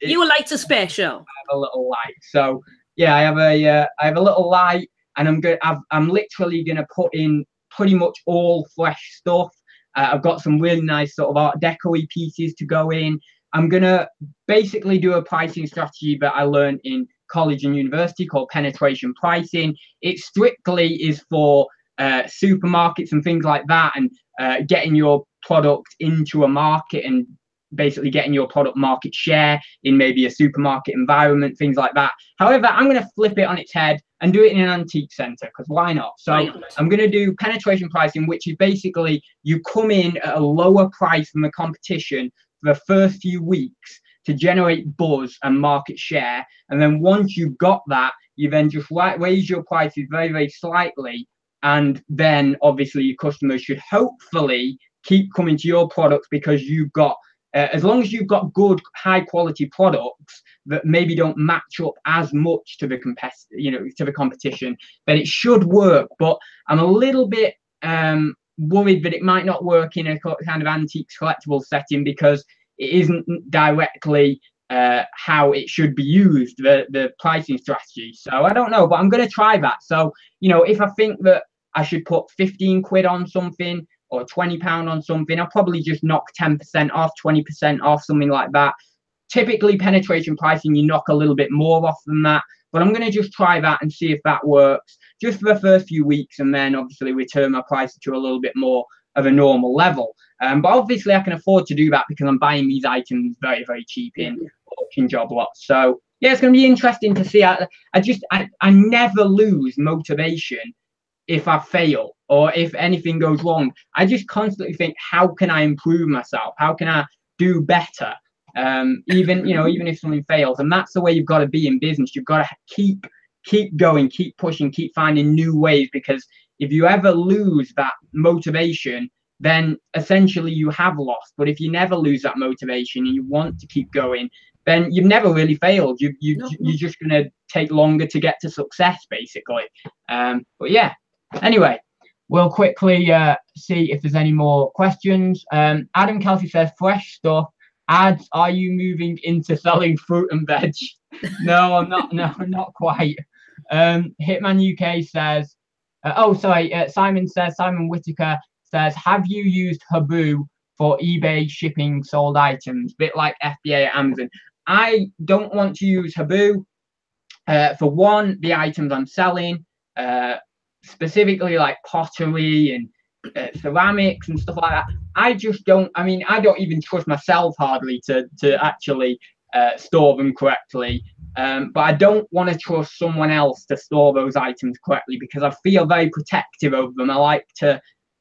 your lights are special. I have a little light. So yeah, I have a little light, and I'm literally gonna put in pretty much all fresh stuff. I've got some really nice sort of Art Deco-y pieces to go in. I'm gonna basically do a pricing strategy that I learned in college and university called penetration pricing. It strictly is for supermarkets and things like that, and getting your product into a market and basically getting your product market share in maybe a supermarket environment, things like that. However, I'm going to flip it on its head and do it in an antique center, because why not? So I'm going to do penetration pricing, which is basically you come in at a lower price than the competition for the first few weeks to generate buzz and market share. And then once you've got that, you then just raise your prices very, very slightly. And then obviously your customers should hopefully keep coming to your products, because you've got, as long as you've got good, high quality products that maybe don't match up as much to the competition, then it should work. But I'm a little bit worried that it might not work in a kind of antique collectible setting, because it isn't directly how it should be used, the pricing strategy. So I don't know, but I'm going to try that. So, if I think that I should put 15 quid on something or £20 on something, I'll probably just knock 10% off, 20% off, something like that. Typically penetration pricing, you knock a little bit more off than that, but I'm going to just try that and see if that works just for the first few weeks, and then obviously return my prices to a little bit more of a normal level. But obviously I can afford to do that because I'm buying these items very, very cheap in auction job lots. So yeah, it's going to be interesting to see. I never lose motivation if I fail or if anything goes wrong. I just constantly think, how can I improve myself? How can I do better? Even if something fails. And that's the way you've got to be in business. You've got to keep going, keep pushing, keep finding new ways, because if you ever lose that motivation, then essentially you have lost. But if you never lose that motivation and you want to keep going, then you've never really failed. You're just going to take longer to get to success, basically. But yeah, anyway, we'll quickly see if there's any more questions. Adam Kelsey says, fresh stuff. Ads, are you moving into selling fruit and veg? No, I'm not. No, not quite. Hitman UK says, Simon Whitaker says, have you used habour for eBay shipping sold items? Bit like FBA at Amazon. I don't want to use habour. For one, the items I'm selling, specifically like pottery and ceramics and stuff like that, I just don't, I don't even trust myself hardly to actually store them correctly. But I don't want to trust someone else to store those items correctly, because I feel very protective over them. I like to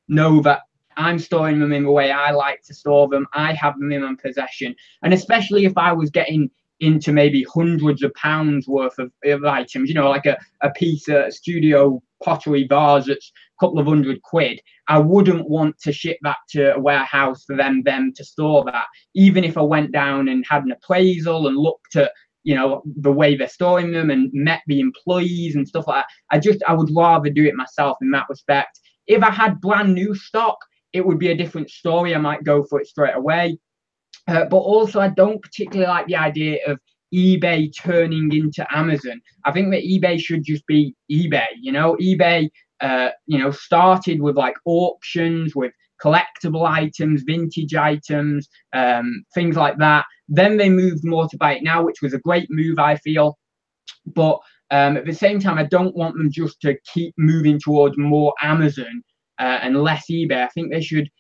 know that I'm storing them in the way I like to store them. I have them in my possession. And especially if I was getting into maybe hundreds of pounds worth of items, like a piece of studio pottery vase that's a couple of £100, I wouldn't want to ship that to a warehouse for them to store that. Even if I went down and had an appraisal and looked at the way they're storing them and met the employees and stuff like that, I would rather do it myself in that respect. If I had brand new stock, it would be a different story. I might go for it straight away. But also, I don't particularly like the idea of eBay turning into Amazon. I think that eBay should just be eBay. eBay, started with like auctions with collectible items, vintage items, things like that. Then they moved more to buy it now, which was a great move, I feel. But at the same time, I don't want them just to keep moving towards more Amazon and less eBay. I think they should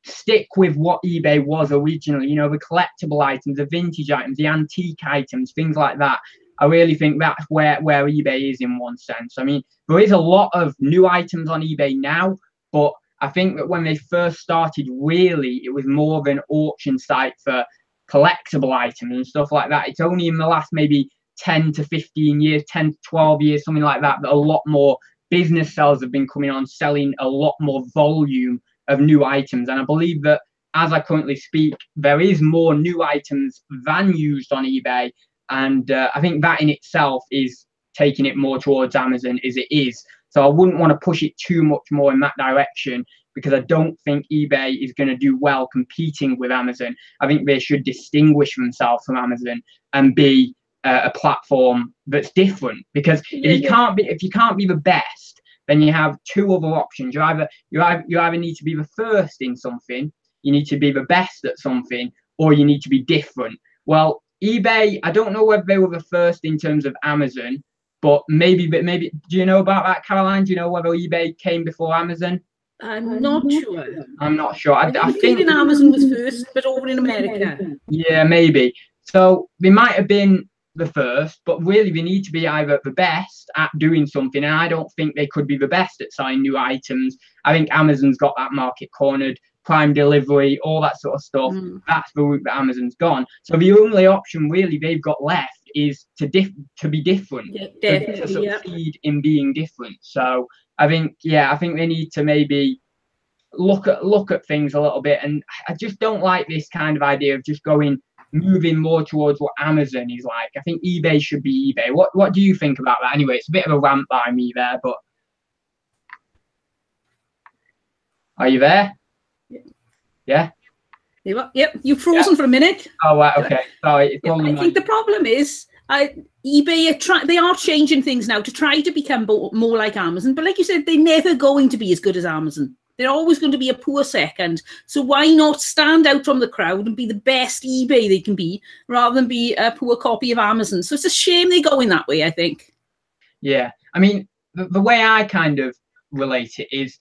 stick with what eBay was originally, the collectible items, the vintage items, the antique items, things like that. I really think that's where eBay is in one sense. There is a lot of new items on eBay now, but I think that when they first started, really, it was more of an auction site for collectible items and stuff like that. It's only in the last maybe 10 to 15 years, 10 to 12 years, something like that, that a lot more business sellers have been coming on, selling a lot more volume of new items. And I believe that as I currently speak, there is more new items than used on eBay. And I think that in itself is taking it more towards Amazon as it is. So I wouldn't want to push it too much more in that direction, because I don't think eBay is going to do well competing with Amazon. I think they should distinguish themselves from Amazon and be a platform that's different. Because if you can't be the best, then you have two other options. You either need to be the first in something, you need to be the best at something, or you need to be different. Well, eBay, I don't know whether they were the first in terms of Amazon, but maybe. Do you know about that, Caroline? Do you know whether eBay came before Amazon? I'm not sure. I'm not sure. I think Amazon was first, but over in America. Yeah, maybe. So they might have been the first, but really they need to be either the best at doing something, and I don't think they could be the best at selling new items. I think Amazon's got that market cornered. Prime delivery, all that sort of stuff. That's the route that Amazon's gone. So the only option really they've got left is to be different, to succeed in being different. So I think they need to maybe look at things a little bit. And I just don't like this kind of idea of just moving more towards what Amazon is like. I think eBay should be eBay. What do you think about that? Anyway, it's a bit of a rant by me there, but are you there? Yeah. Yep. You've frozen for a minute. Oh, right. Okay. Sorry. I think the problem is eBay they are changing things now to try to become more like Amazon. But like you said, they're never going to be as good as Amazon. They're always going to be a poor second. So why not stand out from the crowd and be the best eBay they can be, rather than be a poor copy of Amazon? So it's a shame they go in that way, I think. Yeah. I mean, the way I kind of relate it is,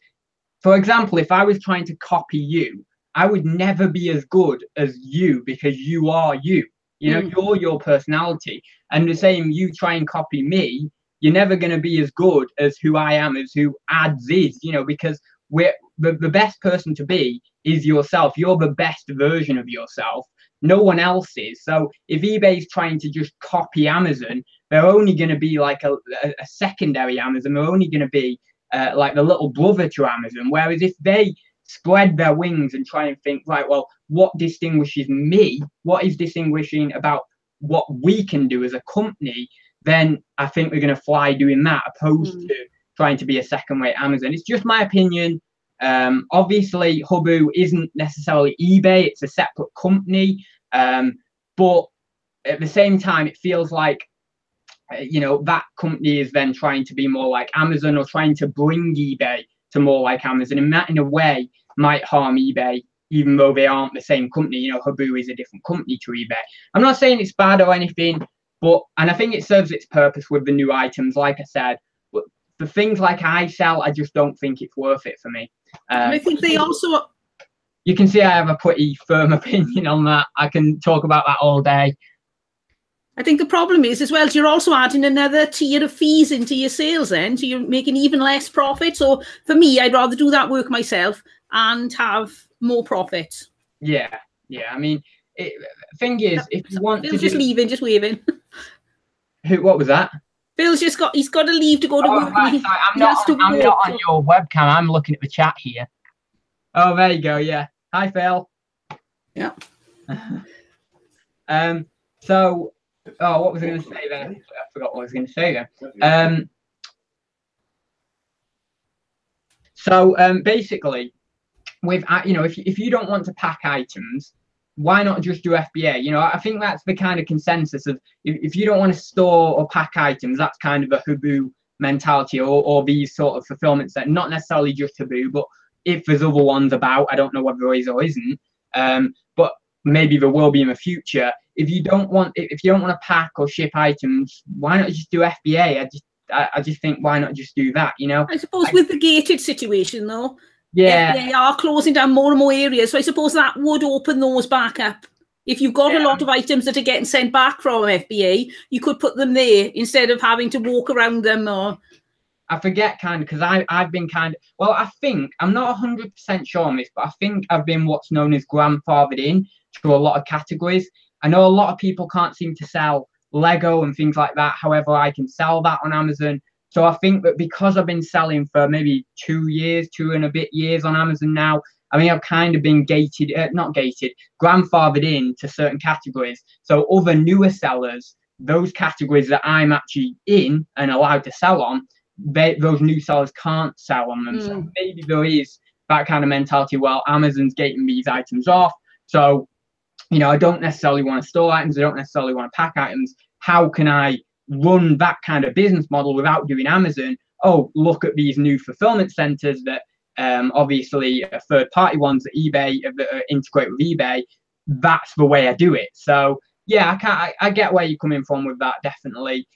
for example, if I was trying to copy you, I would never be as good as you, because you are you. You know, you're your personality. And the same, you try and copy me, you're never going to be as good as who I am, as who Ads is, you know, because we're the best person to be is yourself. You're the best version of yourself. No one else is. So if eBay's trying to just copy Amazon, they're only going to be like a secondary Amazon. They're only going to be like the little brother to Amazon. Whereas if they spread their wings and try and think, right, well, what distinguishes me? What is distinguishing about what we can do as a company? Then I think we're going to fly doing that, opposed to trying to be a second-rate Amazon. It's just my opinion. Obviously, habour isn't necessarily eBay. It's a separate company. But at the same time, it feels like, you know, that company is then trying to be more like Amazon, or trying to bring eBay to more like Amazon, and that in a way might harm eBay, even though they aren't the same company. You know, habour is a different company to eBay. I'm not saying it's bad or anything, and I think it serves its purpose with the new items, like I said. But the things like I sell, I just don't think it's worth it for me. And I think they also... You can see I have a pretty firm opinion on that. I can talk about that all day. I think the problem is, as well, you're also adding another tier of fees into your sales then, so you're making even less profit. So for me, I'd rather do that work myself and have more profit. Yeah. I mean, thing is, if you want Phil's just waving. What was that? Phil's he's got to leave to go to work. Right, I'm not on your webcam. I'm looking at the chat here. Oh, there you go. Yeah. Hi, Phil. Yeah. So. Oh, what was I going to say then? I forgot what I was going to say then. Basically, with if you don't want to pack items, why not just do FBA? You know, I think that's the kind of consensus of, if you don't want to store or pack items, that's kind of a habour mentality, or these sort of fulfillments that not necessarily just habour, but if there's other ones about, I don't know whether there is or isn't, but maybe there will be in the future. If you don't want to pack or ship items, why not just do FBA? I just think, why not just do that? You know, I suppose with the gated situation though, yeah, they are closing down more and more areas. So I suppose that would open those back up. If you've got a lot of items that are getting sent back from FBA, you could put them there instead of having to walk around them. Or I forget because I've been I think, I'm not 100% sure on this, but I think I've been what's known as grandfathered in to a lot of categories. I know a lot of people can't seem to sell Lego and things like that. However, I can sell that on Amazon. So I think that because I've been selling for maybe 2 and a bit years on Amazon now, I mean, I've kind of been grandfathered in to certain categories. So other newer sellers, those categories that I'm actually in and allowed to sell on, those new sellers can't sell on them. So maybe there is that kind of mentality. Well, Amazon's gating these items off, so you know, I don't necessarily want to store items. I don't necessarily want to pack items. How can I run that kind of business model without doing Amazon? Oh, look at these new fulfillment centers that obviously third-party ones that eBay that integrate with eBay. That's the way I do it. So yeah, I get where you're coming from with that, definitely.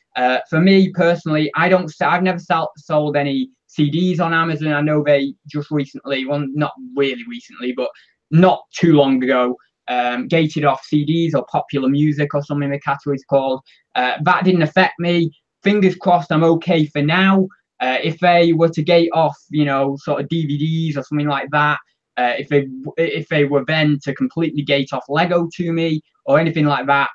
For me personally, I've never sold any CDs on Amazon. I know they just recently, well, not really recently, but not too long ago, gated off CDs or popular music or something the category is called. That didn't affect me. Fingers crossed, I'm okay for now. If they were to gate off, you know, sort of DVDs or something like that, if they were then to completely gate off Lego to me or anything like that,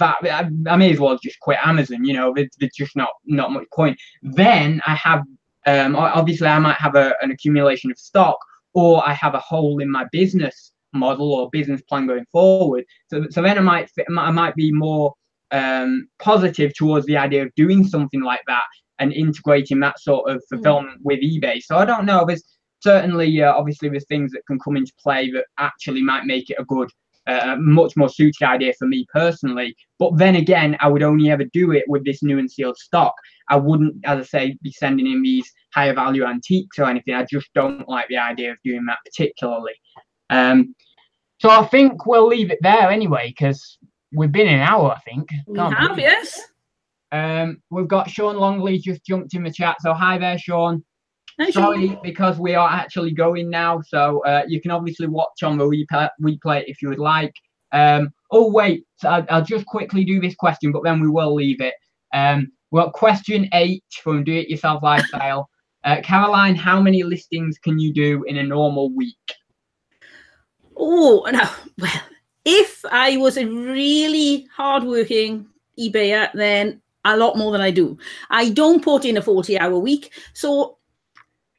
I may as well just quit Amazon. You know, there's just not much point. Then I have obviously I might have an accumulation of stock, or I have a hole in my business model or business plan going forward. So then I might be more positive towards the idea of doing something like that and integrating that sort of fulfillment with eBay. So I don't know. There's certainly obviously there's things that can come into play that actually might make it a good, much more suited idea for me personally. But then again, I would only ever do it with this new and sealed stock. I wouldn't, as I say, be sending in these higher value antiques or anything. I just don't like the idea of doing that particularly. So I think we'll leave it there anyway, because we've been an hour, I think. We have, yes. We've got Sean Longley just jumped in the chat. So hi there, Sean. Hi, Sorry, Sean. because we are actually going now. So you can obviously watch on the replay if you would like. Oh, wait. So I'll just quickly do this question, but then we will leave it. Well, question 8 from Do It Yourself Lifestyle. Caroline, how many listings can you do in a normal week? Oh, no. Well, if I was a really hardworking eBayer, then a lot more than I do. I don't put in a 40-hour week. So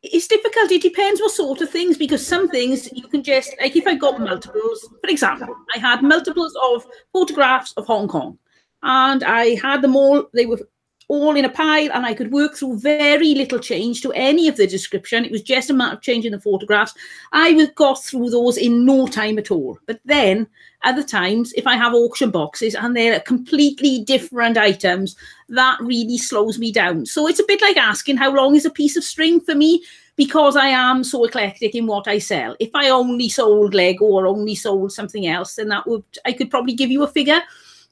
it's difficult. It depends what sort of things, because some things you can just, like if I got multiples, for example, I had multiples of photographs of Hong Kong and I had them all, they were all in a pile, and I could work through very little change to any of the description. It was just a matter of changing the photographs. I got through those in no time at all. But then other times, if I have auction boxes and they're completely different items, that really slows me down. So it's a bit like asking how long is a piece of string for me, because I am so eclectic in what I sell. If I only sold Lego or only sold something else, then I could probably give you a figure.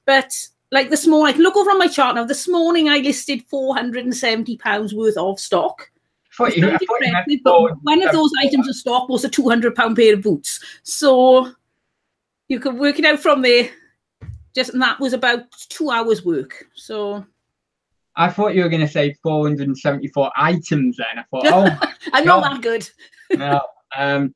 But like this morning, I can look over on my chart now. This morning, I listed £470 worth of stock. But one of those items of stock was a £200 pair of boots. So you can work it out from there. And that was about 2 hours work. So I thought you were going to say 474 items then. I thought, oh, I'm not that good. No.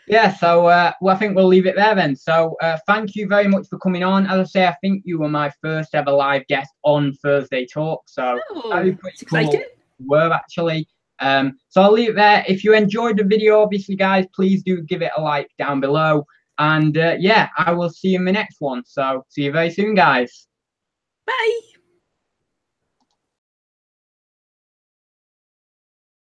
Yeah, so well, I think we'll leave it there then. So thank you very much for coming on. As I say, I think you were my first ever live guest on Thursday Talk. So that'd be pretty cool. Exciting. Were actually. So I'll leave it there. If you enjoyed the video, obviously, guys, please do give it a like down below. And yeah, I will see you in the next one. So see you very soon, guys. Bye.